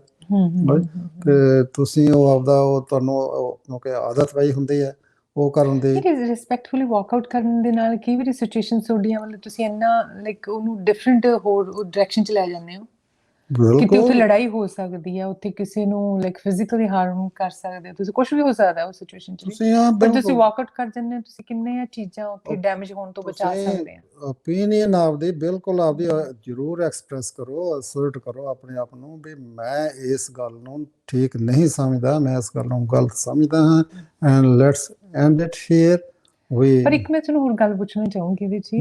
ਤੇ ਤੁਸੀਂ ਉਹ ਆਪਦਾ ਉਹ ਤੁਹਾਨੂੰ ਕਿਉਂਕਿ ਆਦਤ ਪਈ ਹੁੰਦੀ ਹੈ ਉਹ ਕਰਨ ਦੀ। ਰਿਸਪੈਕਟਫੁਲੀ ਵਾਕਆਊਟ ਕਰਨ ਦੇ ਨਾਲ ਕਈ ਵਾਰੀ ਸਿਚੁਏਸ਼ਨ ਤੁਹਾਡੀਆਂ ਮਤਲਬ ਤੁਸੀਂ ਇੰਨਾ ਲਾਈਕ ਉਹਨੂੰ ਡਿਫਰੈਂਟ ਹੋਰ ਡਾਇਰੈਕਸ਼ਨ 'ਚ ਲੈ ਜਾਂਦੇ ਹੋ ਕਿਤੇ ਉੱਥੇ ਲੜਾਈ ਹੋ ਸਕਦੀ ਹੈ, ਉੱਥੇ ਕਿਸੇ ਨੂੰ ਲਾਈਕ ਫਿਜ਼ੀਕਲੀ ਹਾਰਮ ਕਰ ਸਕਦੇ ਹੋ ਤੁਸੀਂ, ਕੁਝ ਵੀ ਹੋ ਸਕਦਾ ਉਸ ਸਿਚੁਏਸ਼ਨ 'ਚ ਪਰ ਤੁਸੀਂ ਵਾਕਆਊਟ ਕਰ ਜਾਂਦੇ ਹੋ ਤੁਸੀਂ ਕਿੰਨੀਆਂ ਚੀਜ਼ਾਂ ਉੱਥੇ ਡੈਮੇਜ ਹੋਣ ਤੋਂ ਬਚਾ ਸਕਦੇ ਹੋ। ਓਪੀਨੀਅਨ ਆਪਦੀ ਬਿਲਕੁਲ ਆਪਦੀ ਜ਼ਰੂਰ ਐਕਸਪ੍ਰੈਸ ਕਰੋ, ਅਸਰਟ ਕਰੋ ਆਪਣੇ ਆਪ ਨੂੰ ਵੀ ਮੈਂ ਇਸ ਗੱਲ ਨੂੰ ਠੀਕ ਨਹੀਂ ਸਮਝਦਾ, ਮੈਂ ਇਸ ਗੱਲ ਨੂੰ ਗਲਤ ਸਮਝਦਾ ਹਾਂ and let's end it here. ਪਰ ਇੱਕ ਮੈਂ ਤੁਹਾਨੂੰ ਹੋਰ ਗੱਲ ਪੁੱਛਣਾ ਚਾਹੂੰਗੀ ਵੀ ਜੀ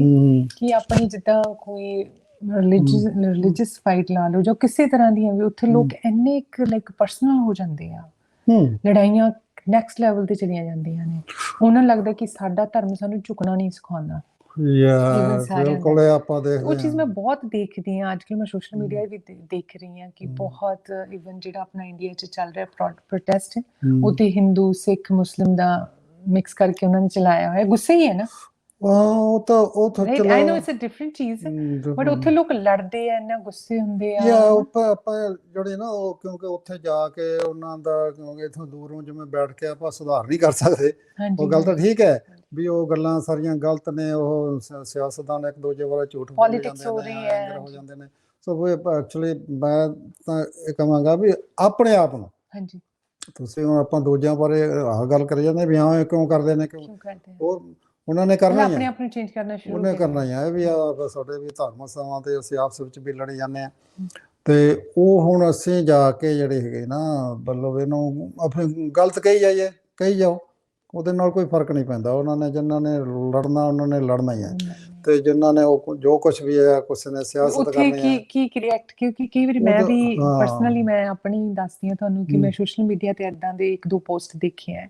ਕਿ ਆਪਣੀ ਜਿੱਦਾਂ ਕੋਈ ਰਿਲੀਜੀਅਸ ਫਾਈਟ ਲਾ ਲਓ ਜਾਂ ਕਿਸੇ ਤਰ੍ਹਾਂ ਦੀਆਂ ਵੀ ਉੱਥੇ ਲੋਕ ਇੰਨੇ ਇੱਕ ਲਾਈਕ ਪਰਸਨਲ ਹੋ ਜਾਂਦੇ ਆ, ਲੜਾਈਆਂ ਨੈਕਸਟ ਲੈਵਲ ਤੇ ਚਲੀਆਂ ਜਾਂਦੀਆਂ ਨੇ, ਉਹਨਾਂ ਨੂੰ ਲੱਗਦਾ ਕਿ ਸਾਡਾ ਧਰਮ ਸਾਨੂੰ ਝੁਕਣਾ ਨਹੀਂ ਸਿਖਾਉਂਦਾ। ਉਹ ਚੀਜ਼ ਮੈਂ ਬਹੁਤ ਦੇਖਦੀ ਹਾਂ ਅੱਜ ਕੱਲ੍ਹ, ਮੈਂ ਸੋਸ਼ਲ ਮੀਡੀਆ ਵੀ ਦੇਖ ਰਹੀ ਹਾਂ ਕਿ ਬਹੁਤ ਈਵਨ ਜਿਹੜਾ ਆਪਣਾ ਇੰਡੀਆ 'ਚ ਚੱਲ ਰਿਹਾ ਪ੍ਰੋਟੈਸਟ ਉੱਥੇ ਹਿੰਦੂ ਸਿੱਖ ਮੁਸਲਿਮ ਦਾ ਮਿਕਸ ਕਰਕੇ ਉਹਨਾਂ ਨੇ ਚਲਾਇਆ ਹੋਇਆ, ਗੁੱਸੇ ਹੀ ਹੈ ਨਾ ਉਹ ਤਾਂ I know it's a different ਚੀਜ਼ ਬਟ ਉੱਥੇ ਲੋਕ ਲੜਦੇ ਆ ਇੰਨਾ ਗੁੱਸੇ ਹੁੰਦੇ ਆ ਆਪਾਂ ਜਿਹੜੇ ਨਾ ਉਹ ਕਿਉਂਕਿ ਉੱਥੇ ਜਾ ਕੇ ਉਹਨਾਂ ਦਾ ਕਿਉਂਕਿ ਇੱਥੋਂ ਦੂਰੋਂ ਜਿਵੇਂ ਬੈਠ ਕੇ ਆਪਾਂ ਸੁਧਾਰ ਨਹੀਂ ਕਰ ਸਕਦੇ, ਉਹ ਗੱਲ ਤਾਂ ਠੀਕ ਹੈ ਵੀ ਉਹ ਗੱਲਾਂ ਸਾਰੀਆਂ ਗਲਤ ਨੇ, ਉਹ ਸਿਆਸਤਦਾਨ ਇੱਕ ਦੂਜੇ ਬਾਰੇ ਝੂਠ ਬੋਲ ਜਾਂਦੇ ਨੇ। ਸੋ ਐਕਚੁਅਲੀ ਮੈਂ ਤਾਂ ਇਹ ਕਹਾਂਗਾ ਵੀ ਆਪਣੇ ਆਪ ਨੂੰ ਤੁਸੀਂ ਹੁਣ ਆਪਾਂ ਦੂਜਿਆਂ ਬਾਰੇ ਆਹ ਗੱਲ ਕਰੀ ਜਾਂਦੇ ਵੀ ਹਾਂ ਕਿਉਂ ਕਰਦੇ ਨੇ, ਕਿਉਂ ਉਹ ਉਹਨਾਂ ਨੇ ਕਰਨਾ ਹੀ ਉਹਨੇ ਕਰਨਾ ਹੀ ਹੈ ਵੀ ਸਾਡੇ ਵੀ ਧਾਰਮਿਕ ਸਥਾਨਾਂ ਤੇ ਅਸੀਂ ਆਪਸ ਵਿੱਚ ਵੀ ਲੜੀ ਜਾਂਦੇ ਹਾਂ ਤੇ ਉਹ ਹੁਣ ਅਸੀਂ ਜਾ ਕੇ ਜਿਹੜੇ ਹੈਗੇ ਨਾ ਮਤਲਬ ਇਹਨੂੰ ਆਪਣੀ ਗਲਤ ਕਹੀ ਜਾਓ ਉਹਦੇ ਨਾਲ ਕੋਈ ਫਰਕ ਨਹੀਂ ਪੈਂਦਾ। ਉਹਨਾਂ ਨੇ ਜਿਨ੍ਹਾਂ ਨੇ ਲੜਨਾ ਉਹਨਾਂ ਨੇ ਲੜਨਾ ਹੀ ਹੈ ਤੇ ਜਿਨ੍ਹਾਂ ਨੇ ਉਹ ਜੋ ਕੁਛ ਵੀ ਹੈ ਕਿਸੇ ਨੇ ਸਿਆਸਤ ਕਰਨੀ ਹੈ ਕੀ ਰਿਐਕਟ ਕਿਉਂਕਿ ਕਈ ਵਾਰੀ ਮੈਂ ਵੀ ਪਰਸਨਲੀ ਮੈਂ ਆਪਣੀ ਦੱਸਦੀ ਹਾਂ ਤੁਹਾਨੂੰ ਕਿ ਮੈਂ ਸੋਸ਼ਲ ਮੀਡੀਆ ਤੇ ਏਦਾਂ ਦੇ ਇੱਕ ਦੋ ਪੋਸਟ ਦੇਖੇ ਹੈ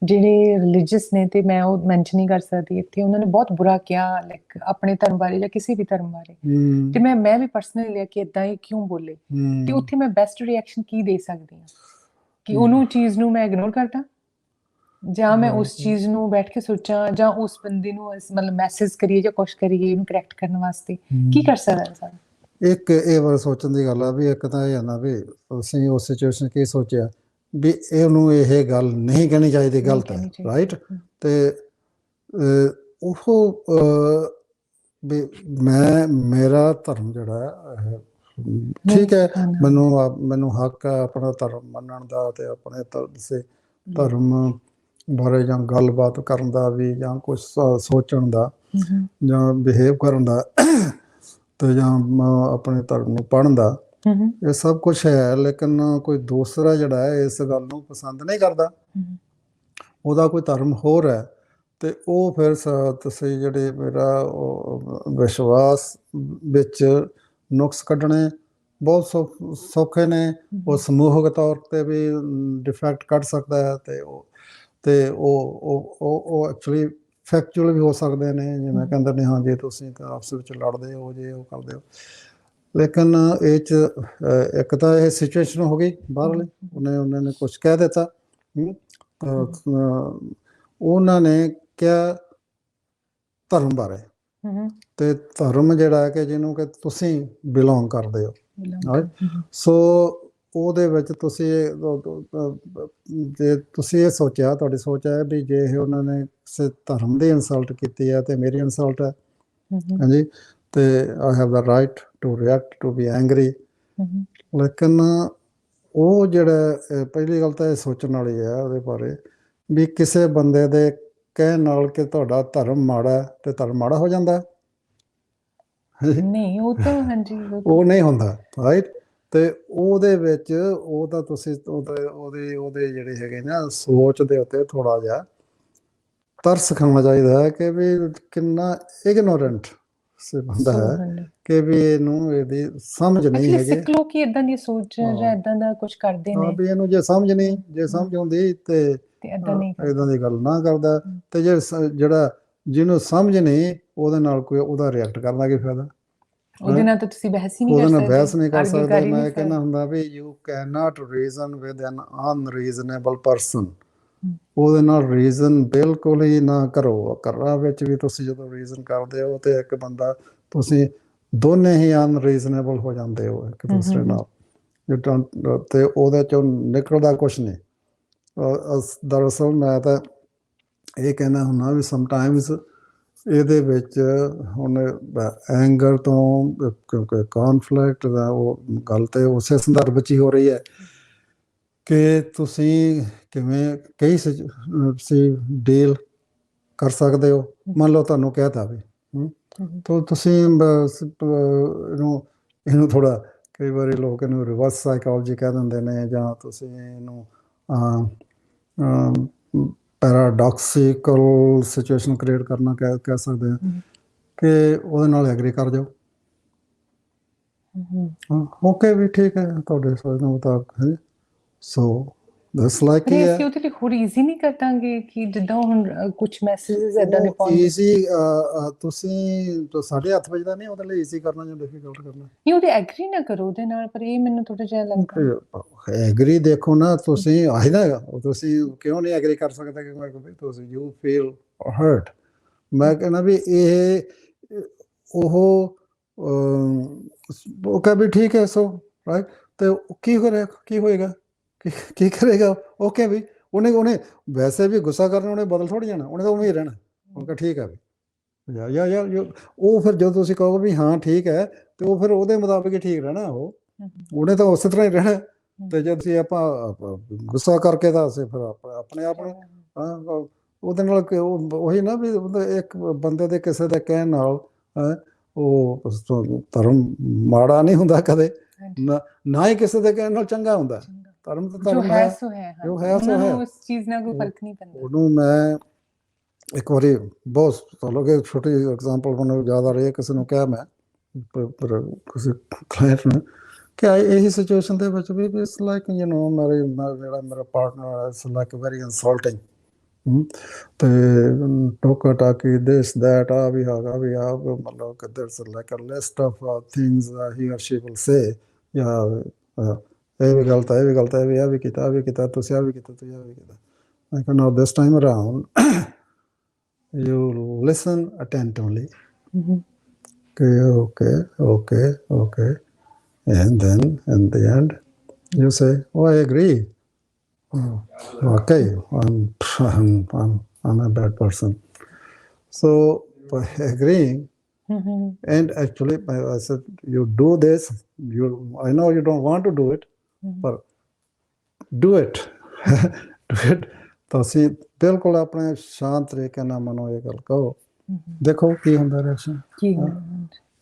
ਜਿਹੜੇ ਰਿਲੀਜੀਅਸ ਨੇ ਤੇ ਮੈਂ ਉਹ ਮੈਂਸ਼ਨ ਨਹੀਂ ਕਰ ਸਕਦੀ ਇੱਥੇ, ਉਹਨਾਂ ਨੇ ਬਹੁਤ ਬੁਰਾ ਕਿਹਾ ਲਾਈਕ ਆਪਣੇ ਧਰਮ ਬਾਰੇ ਜਾਂ ਕਿਸੇ ਵੀ ਧਰਮ ਬਾਰੇ ਤੇ ਮੈਂ ਵੀ ਪਰਸਨਲੀ ਲਿਆ ਕਿ ਏਦਾਂ ਇਹ ਕਿਉਂ ਬੋਲੇ ਤੇ ਉੱਥੇ ਮੈਂ ਬੈਸਟ ਰਿਐਕਸ਼ਨ ਕੀ ਦੇ ਸਕਦੀ ਹਾਂ ਕਿ ਉਹਨੂੰ ਚੀਜ਼ ਨੂੰ ਮੈਂ ਇਗਨੋਰ ਕਰਦਾ ਜਾਂ ਮੈਂ ਉਸ ਚੀਜ਼ ਨੂੰ ਬੈਠ ਕੇ ਸੋਚਾਂ ਜਾਂ ਉਸ ਬੰਦੇ ਨੂੰ ਮਤਲਬ ਮੈਸੇਜ ਕਰੀਏ ਜਾਂ ਕੁਛ ਕਰੀਏ ਇਹਨੂੰ ਕਰੈਕਟ ਕਰਨ ਵਾਸਤੇ ਕੀ ਕਰ ਸਕਦਾ ਇਨਸਾਨ। ਇੱਕ ਇਹ ਵਾਰ ਸੋਚਣ ਦੀ ਗੱਲ ਆ ਵੀ ਇੱਕ ਤਾਂ ਇਹ ਹੈ ਨਾ ਵੀ ਅਸੀਂ ਉਸ ਸਿਚੁਏਸ਼ਨ ਕੀ ਸੋਚਿਆ ਵੀ ਇਹਨੂੰ ਇਹ ਗੱਲ ਨਹੀਂ ਕਹਿਣੀ ਚਾਹੀਦੀ, ਗਲਤ ਹੈ ਰਾਈਟ, ਤੇ ਉਹ ਵੀ ਮੇਰਾ ਧਰਮ ਜਿਹੜਾ ਹੈ ਠੀਕ ਹੈ, ਮੈਨੂੰ ਹੱਕ ਹੈ ਆਪਣਾ ਧਰਮ ਮੰਨਣ ਦਾ ਤੇ ਆਪਣੇ ਧਰਮ ਬਾਰੇ ਜਾਂ ਗੱਲਬਾਤ ਕਰਨ ਦਾ ਵੀ ਜਾਂ ਕੁਛ ਸੋਚਣ ਦਾ ਜਾਂ ਬਿਹੇਵ ਕਰਨ ਦਾ ਤੇ ਜਾਂ ਆਪਣੇ ਧਰਮ ਨੂੰ ਪੜ੍ਹਨ ਦਾ ਇਹ ਸਭ ਕੁਛ ਹੈ, ਲੇਕਿਨ ਕੋਈ ਦੂਸਰਾ ਜਿਹੜਾ ਹੈ ਇਸ ਗੱਲ ਨੂੰ ਪਸੰਦ ਨਹੀਂ ਕਰਦਾ, ਉਹਦਾ ਕੋਈ ਧਰਮ ਹੋਰ ਹੈ, ਤੇ ਉਹ ਫਿਰ ਤੁਸੀਂ ਜਿਹੜੇ ਮੇਰਾ ਵਿਸ਼ਵਾਸ ਵਿੱਚ ਨੁਕਸ ਕੱਢਣੇ ਬਹੁਤ ਸੌਖੇ ਨੇ। ਉਹ ਸਮੂਹਕ ਤੌਰ 'ਤੇ ਵੀ ਡਿਫੈਕਟ ਕੱਢ ਸਕਦਾ ਹੈ, ਤੇ ਉਹ ਐਕਚੁਅਲੀ ਫੈਕਚੁਅਲ ਵੀ ਹੋ ਸਕਦੇ ਨੇ, ਜਿਵੇਂ ਕਹਿੰਦੇ ਨੇ ਹਾਂ ਜੀ ਤੁਸੀਂ ਤਾਂ ਆਪਸ ਵਿੱਚ ਲੜਦੇ ਹੋ, ਜੇ ਉਹ ਕਰਦੇ ਹੋ। ਲੇਕਿਨ ਇਹ 'ਚ ਇੱਕ ਤਾਂ ਇਹ ਸਿਚੁਏਸ਼ਨ ਹੋ ਗਈ ਬਾਹਰਲੀ, ਉਹਨਾਂ ਨੇ ਕੁਛ ਕਹਿ ਦਿੱਤਾ, ਉਹਨਾਂ ਨੇ ਕਿਹਾ ਧਰਮ ਬਾਰੇ, ਤੇ ਧਰਮ ਜਿਹੜਾ ਹੈ ਕਿ ਜਿਹਨੂੰ ਕਿ ਤੁਸੀਂ ਬਿਲੋਂਗ ਕਰਦੇ ਹੋ, ਸੋ ਉਹਦੇ ਵਿੱਚ ਤੁਸੀਂ ਜੇ ਤੁਸੀਂ ਇਹ ਸੋਚਿਆ, ਤੁਹਾਡੀ ਸੋਚ ਹੈ ਵੀ ਜੇ ਇਹ ਉਹਨਾਂ ਨੇ ਕਿਸੇ ਧਰਮ ਦੀ ਇਨਸਲਟ ਕੀਤੀ ਹੈ ਤੇ ਮੇਰੀ ਇਨਸਲਟ ਹੈ, ਹਾਂਜੀ, ਤੇ I have the right to react, to be angry. ਲੇਕਿਨ ਉਹ ਜਿਹੜਾ ਪਹਿਲੀ ਗੱਲ ਤਾਂ ਇਹ ਸੋਚਣ ਵਾਲੀ ਹੈ ਉਹਦੇ ਬਾਰੇ ਵੀ ਕਿਸੇ ਬੰਦੇ ਦੇ ਕਹਿਣ ਨਾਲ ਕਿ ਤੁਹਾਡਾ ਧਰਮ ਮਾੜਾ ਤੇ ਧਰਮ ਮਾੜਾ ਹੋ ਜਾਂਦਾ ਨਹੀਂ, ਉਹ ਤਾਂ ਹਾਂਜੀ ਉਹ ਨਹੀਂ ਹੁੰਦਾ, ਰਾਈਟ। ਤੇ ਉਹਦੇ ਵਿੱਚ ਉਹ ਤਾਂ ਤੁਸੀਂ ਉਹਦੇ ਜਿਹੜੇ ਹੈਗੇ ਨਾ ਸੋਚ ਦੇ ਉੱਤੇ ਥੋੜਾ ਜਿਹਾ ਤਰਸ ਖਾਣਾ ਚਾਹੀਦਾ ਹੈ ਕਿ ਵੀ ਕਿੰਨਾ ਇਗਨੋਰੈਂਟ ਬੰਦਾ ਹੈ, ਕਿ ਵੀ ਇਹਨੂੰ ਇਹਦੀ ਸਮਝ ਨਹੀਂ ਹੈਗੀ। ਸਿੱਖ ਲੋਕ ਹੀ ਏਦਾਂ ਦੀ ਸੋਚ ਜਾਂ ਏਦਾਂ ਦਾ ਕੁਝ ਕਰਦੇ ਨੇ, ਵੀ ਇਹਨੂੰ ਜੇ ਸਮਝ ਨਹੀਂ, ਜੇ ਸਮਝ ਆਉਂਦੀ ਤੇ ਏਦਾਂ ਦੀ ਗੱਲ ਨਾ ਕਰਦਾ, ਤੇ ਜੇ ਜਿਹੜਾ ਜਿਹਨੂੰ ਸਮਝ ਨਹੀਂ ਉਹਦੇ ਨਾਲ ਕੋਈ ਉਹਦਾ ਰਿਐਕਟ ਕਰਨ ਦਾ ਕੀ ਫਾਇਦਾ? ਉਹਦੇ ਨਾਲ ਤਾਂ ਤੁਸੀਂ ਬਹਿਸ ਹੀ ਨਹੀਂ ਕਰ ਉਹਦੇ ਸਕਦੇ, ਨਾਲ ਬਹਿਸ ਨਹੀਂ ਕਰ ਸਕਦੇ। ਮੈਂ ਕਹਿੰਦਾ ਹੁੰਦਾ ਵੀ you can not reason with an unreasonable person. ਉਹਦੇ ਨਾਲ ਰੀਜ਼ਨ ਬਿਲਕੁਲ ਹੀ ਨਾ ਕਰੋ। ਘਰਾਂ ਵਿੱਚ ਵੀ ਤੁਸੀਂ ਜਦੋਂ ਰੀਜ਼ਨ ਕਰਦੇ ਹੋ ਤੇ ਇੱਕ ਬੰਦਾ, ਤੁਸੀਂ ਦੋਨੇ ਹੀ ਅਨਰੀਜ਼ਨੇਬਲ ਹੋ ਜਾਂਦੇ ਹੋ ਇੱਕ ਦੂਸਰੇ ਨਾਲ, ਤੇ ਉਹਦੇ ਚੋਂ ਨਿਕਲਦਾ ਕੁਛ ਨਹੀਂ। ਦਰਅਸਲ ਮੈਂ ਤਾਂ ਇਹ ਕਹਿਣਾ ਹੁੰਦਾ ਵੀ ਸਮਟਾਈਮਸ ਇਹਦੇ ਵਿੱਚ ਹੁਣ ਐਂਗਰ ਤੋਂ, ਕਿਉਂਕਿ ਕੌਨਫਲਿਕਟ ਦਾ ਉਹ ਗੱਲ ਤੇ ਉਸੇ ਸੰਦਰਭ ਵਿੱਚ ਹੀ ਹੋ ਰਹੀ ਹੈ ਕਿ ਤੁਸੀਂ ਕਿਵੇਂ ਕਈ ਡੀਲ ਕਰ ਸਕਦੇ ਹੋ। ਮੰਨ ਲਓ ਤੁਹਾਨੂੰ ਕਹਿ ਤਾ ਵੀ ਤਾਂ ਤੁਸੀਂ ਇਹਨੂੰ ਥੋੜ੍ਹਾ, ਕਈ ਵਾਰੀ ਲੋਕ ਇਹਨੂੰ ਰਿਵਰਸ ਸਾਈਕੋਲੋਜੀ ਕਹਿ ਦਿੰਦੇ ਨੇ, ਜਾਂ ਤੁਸੀਂ ਇਹਨੂੰ ਪੈਰਾਡੋਕਸੀਕਲ ਸਿਚੁਏਸ਼ਨ ਕ੍ਰੀਏਟ ਕਰਨਾ ਕਹਿ ਸਕਦੇ ਹਾਂ, ਕਿ ਉਹਦੇ ਨਾਲ ਐਗਰੀ ਕਰ ਜਾਓ। ਓਕੇ ਵੀ ਠੀਕ ਹੈ ਤੁਹਾਡੇ ਸੋਚ ਦੇ ਮੁਤਾਬਕ ਹੈ, ਸੋ ਦਸ ਲਾਈਕ ਕੀ ਹੈ। ਅਸੀਂ ਉਹਦੇ ਲਈ ਹੋਰ ਈਜ਼ੀ ਨਹੀਂ ਕਰ ਦਾਂਗੇ ਕਿ ਜਿੱਦਾਂ ਹੁਣ ਕੁਝ ਮੈਸੇजेस ਏਦਾਂ ਦੇ ਪਾਉਂਦੇ ਈਜ਼ੀ, ਤੁਸੀਂ ਸਾਡੇ ਹੱਥ ਵਿੱਚ ਤਾਂ ਨਹੀਂ ਉਹਦੇ ਲਈ ਈਜ਼ੀ ਕਰਨਾ ਜਾਂ ਡਿਫਿਕਲਟ ਕਰਨਾ। ਨਹੀਂ, ਉਹਦੇ ਐਗਰੀ ਨਾ ਕਰੋ ਉਹਦੇ ਨਾਲ, ਪਰ ਇਹ ਮੈਨੂੰ ਥੋੜਾ ਜਿਹਾ ਲੱਗਦਾ ਐਗਰੀ ਦੇਖੋ ਨਾ, ਤੁਸੀਂ ਆਹੀ ਨਾ ਤੁਸੀਂ ਕਿਉਂ ਨਹੀਂ ਐਗਰੀ ਕਰ ਸਕਦੇ, ਕਿਉਂਕਿ ਤੁਸੀਂ ਯੂ ਫੀਲ ਹਰਟ। ਮੈਂ ਕਹਿੰਦਾ ਵੀ ਇਹ ਉਹ ਕਹੇ ਵੀ ਠੀਕ ਹੈ, ਸੋ ਰਾਈਟ, ਤੇ ਕੀ ਹੋਏਗਾ, ਕੀ ਕਰੇਗਾ? ਓਕੇ ਵੀ ਉਹਨੇ ਵੈਸੇ ਵੀ ਗੁੱਸਾ ਕਰਨਾ, ਉਹਨੇ ਬਦਲ ਥੋੜ੍ਹੀ ਜਾਣਾ, ਉਹਨੇ ਤਾਂ ਉਵੇਂ ਹੀ ਰਹਿਣਾ। ਉਹ ਕਹੇ ਠੀਕ ਹੈ ਵੀ ਉਹ ਫਿਰ ਜਦੋਂ ਤੁਸੀਂ ਕਹੋਗੇ ਵੀ ਹਾਂ ਠੀਕ ਹੈ, ਤੇ ਉਹ ਫਿਰ ਉਹਦੇ ਮੁਤਾਬਿਕ ਹੀ ਠੀਕ ਰਹਿਣਾ, ਉਹਨੇ ਤਾਂ ਉਸੇ ਤਰ੍ਹਾਂ ਹੀ ਰਹਿਣਾ। ਤੇ ਜੇ ਤੁਸੀਂ ਆਪਾਂ ਗੁੱਸਾ ਕਰਕੇ ਤਾਂ ਅਸੀਂ ਫਿਰ ਆਪਣੇ ਆਪ ਨੂੰ ਉਹਦੇ ਨਾਲ ਉਹੀ ਨਾ ਵੀ ਇੱਕ ਬੰਦੇ ਦੇ ਕਿਸੇ ਦੇ ਕਹਿਣ ਨਾਲ ਉਹ ਧਰਮ ਮਾੜਾ ਨਹੀਂ ਹੁੰਦਾ ਕਦੇ, ਨਾ ਹੀ ਕਿਸੇ ਦੇ ਕਹਿਣ ਨਾਲ ਚੰਗਾ ਹੁੰਦਾ। ਧਰਮ ਤਾਂ ਧਰਮ ਹੈ, ਜੋ ਹੈ ਸੋ ਹੈ। ਉਸ ਚੀਜ਼ ਨਾਲ ਕੋਈ ਫਰਕ ਨਹੀਂ ਪੈਂਦਾ। ਉਹਨੂੰ ਮੈਂ ਇੱਕ ਵਾਰੀ ਬਹੁਤ ਚਲੋ ਕਿ ਛੋਟੀ ਐਗਜ਼ਾਮਪਲ ਮੈਨੂੰ ਯਾਦ ਆ ਰਹੀ ਹੈ, ਕਿਸੇ ਨੂੰ ਕਿਹਾ ਮੈਂ ਕਿਸੇ ਕਲਾਇੰਟ ਨੂੰ ਕਿ ਇਹੀ ਸਿਚੁਏਸ਼ਨ ਦੇ ਵਿੱਚ ਵੀ ਇਟਸ ਲਾਈਕ ਯੂ ਨੋ ਜਿਹੜਾ ਮੇਰਾ ਪਾਰਟਨਰ ਇਟਸ ਲਾਈਕ ਵੈਰੀ ਇਨਸਲਟਿੰਗ, ਤੇ ਟੋਕਾ ਟਾਕੀ ਦਿਸ ਦੈਟ ਆ ਵੀ ਹੈਗਾ ਵੀ ਆ, ਮਤਲਬ ਕਿ there's like a list of things he or she will ਸੇ, ਜਾਂ ਇਹ ਵੀ ਗਲਤ ਹੈ, ਇਹ ਵੀ ਗਲਤ ਹੈ, ਇਹ ਵੀ ਕੀਤਾ, ਇਹ ਵੀ ਕੀਤਾ, ਤੁਸੀਂ ਆ ਵੀ ਕੀਤਾ, ਤੁਸੀਂ ਆ ਵੀ ਕੀਤਾ। I can now this time around you listen attentively. Okay, and then in the end you say, oh, I agree. Okay, I'm a bad person. So by agreeing, and actually I said, you do this, I know you don't want to do it, but do it. Do it. ਤੁਸੀਂ ਬਿਲਕੁਲ ਆਪਣੇ ਸ਼ਾਂਤ ਤਰੀਕੇ ਨਾਲ ਮਨੋ ਇਹ ਗੱਲ ਕਹੋ, ਦੇਖੋ ਕੀ ਹੁੰਦਾ reaction.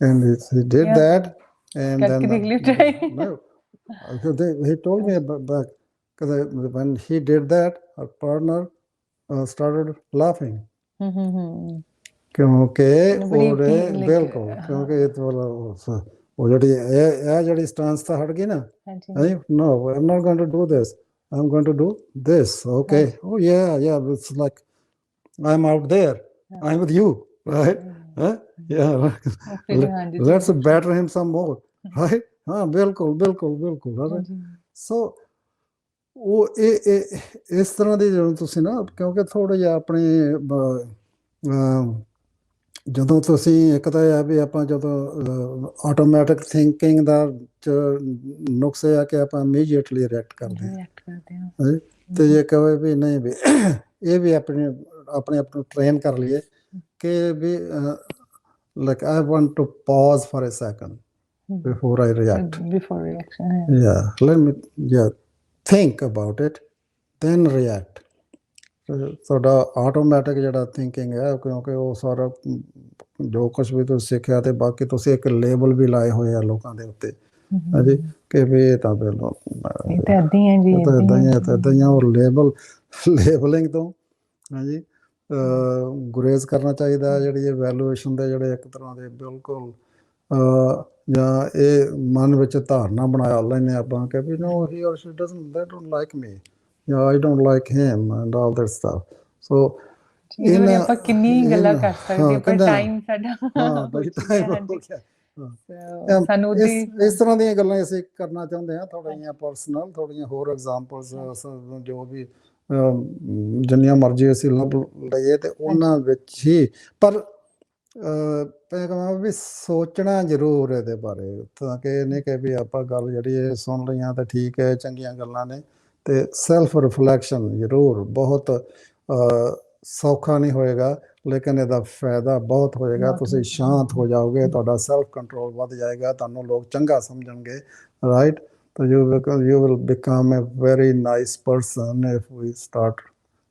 And he did that, and करके then देख लियो try. no, he told me about because when he did that, our partner started laughing. ਕਿਉਂਕਿ ਬੜੀ ਉਹਦੇ like, ਬਿਲਕੁਲ ਕਿਉਂਕਿ ਇਹ ਤਾਂ ਉਹ ਜਿਹੜੀ ਇਹ ਜਿਹੜੀ ਸਟਾਂਸ ਤਾਂ ਹਟ ਗਈ ਨਾ ਹਾਂਜੀ no I'm not going to do this I'm going to do this okay oh yeah it's like I'm out there I'm with you right yeah let's better him some more right ਹਾਂ ਬਿਲਕੁਲ right so ਉਹ ਇਹ ਇਸ ਤਰ੍ਹਾਂ ਦੀ ਜਦੋਂ ਤੁਸੀਂ ਨਾ ਕਿਉਂਕਿ ਥੋੜ੍ਹਾ ਜਿਹਾ ਆਪਣੇ ਜਦੋਂ ਤੁਸੀਂ ਇੱਕ ਤਾਂ ਇਹ ਆ ਵੀ ਆਪਾਂ ਜਦੋਂ ਆਟੋਮੈਟਿਕ ਥਿੰਕਿੰਗ ਦਾ ਨੁਕਸ ਇਹ ਆ ਕਿ ਆਪਾਂ ਇਮੀਡੀਏਟਲੀ ਰਿਐਕਟ ਕਰਦੇ ਹਾਂ ਅਤੇ ਜੇ ਕਹੇ ਵੀ ਨਹੀਂ ਵੀ ਇਹ ਵੀ ਆਪਣੇ ਆਪ ਨੂੰ ਟ੍ਰੇਨ ਕਰ ਲਈਏ ਕਿ ਵੀ like I want to pause for a second before I react think about it then react ਤੁਹਾਡਾ ਆਟੋਮੈਟਿਕ ਜਿਹੜਾ ਥਿੰਕਿੰਗ ਹੈ ਕਿਉਂਕਿ ਉਹ ਸਾਰਾ ਜੋ ਕੁਛ ਵੀ ਤੁਸੀਂ ਸਿੱਖਿਆ ਅਤੇ ਬਾਕੀ ਤੁਸੀਂ ਇੱਕ ਲੇਬਲ ਵੀ ਲਾਏ ਹੋਏ ਆ ਲੋਕਾਂ ਦੇ ਉੱਤੇ ਹਾਂਜੀ ਕਿ ਵੀ ਇਹ ਤਾਂ ਪਹਿਲਾਂ ਇੱਦਾਂ ਹੀ ਆ ਔਰ ਲੇਬਲਿੰਗ ਤੋਂ ਹਾਂਜੀ ਗੁਰੇਜ਼ ਕਰਨਾ ਚਾਹੀਦਾ ਜਿਹੜੀ ਇਹ ਵੈਲੂਏਸ਼ਨ ਦੇ ਜਿਹੜੇ ਇੱਕ ਤਰ੍ਹਾਂ ਦੇ ਬਿਲਕੁਲ ਜਾਂ ਇਹ ਮਨ ਵਿੱਚ ਧਾਰਨਾ ਬਣਾ ਲੈਂਦੇ ਆਪਾਂ ਕਿ ਵੀ ਨੋ ਹੀ or Shri don't like me ਜਾਂ I don't like him and all that stuff so ਆਪਾਂ ਕਿੰਨੀ ਗੱਲਾਂ ਕਰ ਸਕਦੇ ਪਰ ਟਾਈਮ ਸਾਡਾ ਸਾਨੂੰ ਇਸ ਤਰ੍ਹਾਂ ਦੀਆਂ ਗੱਲਾਂ ਅਸੀਂ ਕਰਨਾ ਚਾਹੁੰਦੇ ਹਾਂ ਥੋੜ੍ਹੀਆਂ ਪਰਸਨਲ ਥੋੜ੍ਹੀਆਂ ਹੋਰ ਐਗਜ਼ਾਮਪਲਸ ਜੋ ਵੀ ਜਿੰਨੀਆਂ ਮਰਜ਼ੀ ਅਸੀਂ ਲੱਭ ਲਈਏ ਅਤੇ ਉਹਨਾਂ ਵਿੱਚ ਹੀ ਪਰ ਮੈਂ ਕਹਾਂ ਵੀ ਸੋਚਣਾ ਜ਼ਰੂਰ ਇਹਦੇ ਬਾਰੇ ਤਾਂ ਕਿ ਇਹ ਨਹੀਂ ਕਿ ਵੀ ਆਪਾਂ ਗੱਲ ਜਿਹੜੀ ਇਹ ਸੁਣ ਲਈਆਂ ਤਾਂ ਠੀਕ ਹੈ ਚੰਗੀਆਂ ਗੱਲਾਂ ਨੇ ਅਤੇ ਸੈਲਫ ਰਿਫਲੈਕਸ਼ਨ ਜ਼ਰੂਰ ਬਹੁਤ ਸੌਖਾ ਨਹੀਂ ਹੋਏਗਾ ਲੇਕਿਨ ਇਹਦਾ ਫਾਇਦਾ ਬਹੁਤ ਹੋਏਗਾ ਤੁਸੀਂ ਸ਼ਾਂਤ ਹੋ ਜਾਓਗੇ ਤੁਹਾਡਾ ਸੈਲਫ ਕੰਟਰੋਲ ਵੱਧ ਜਾਏਗਾ ਤੁਹਾਨੂੰ ਲੋਕ ਚੰਗਾ ਸਮਝਣਗੇ ਰਾਈਟ ਤਾਂ you will become a very nice person if we start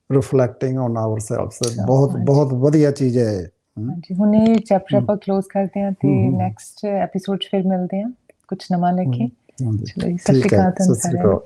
reflecting on our selfs ਬਹੁਤ ਵਧੀਆ ਚੀਜ਼ ਹੈ ਹਾਂਜੀ ਹੁਣ ਇਹ ਚੈਪਟਰ ਆਪਾਂ ਕਲੋਜ਼ ਕਰਦੇ ਹਾਂ ਤੇ ਨੈਕਸਟ ਐਪੀਸੋਡ 'ਚ ਫਿਰ ਮਿਲਦੇ ਹਾਂ ਕੁਛ ਨਵਾਂ ਲੈ ਕੇ ਚਲੋ ਸਤਿ ਸ਼੍ਰੀ ਅਕਾਲ ਤੁਹਾਨੂੰ ਸਾਰਿਆਂ ਨੂੰ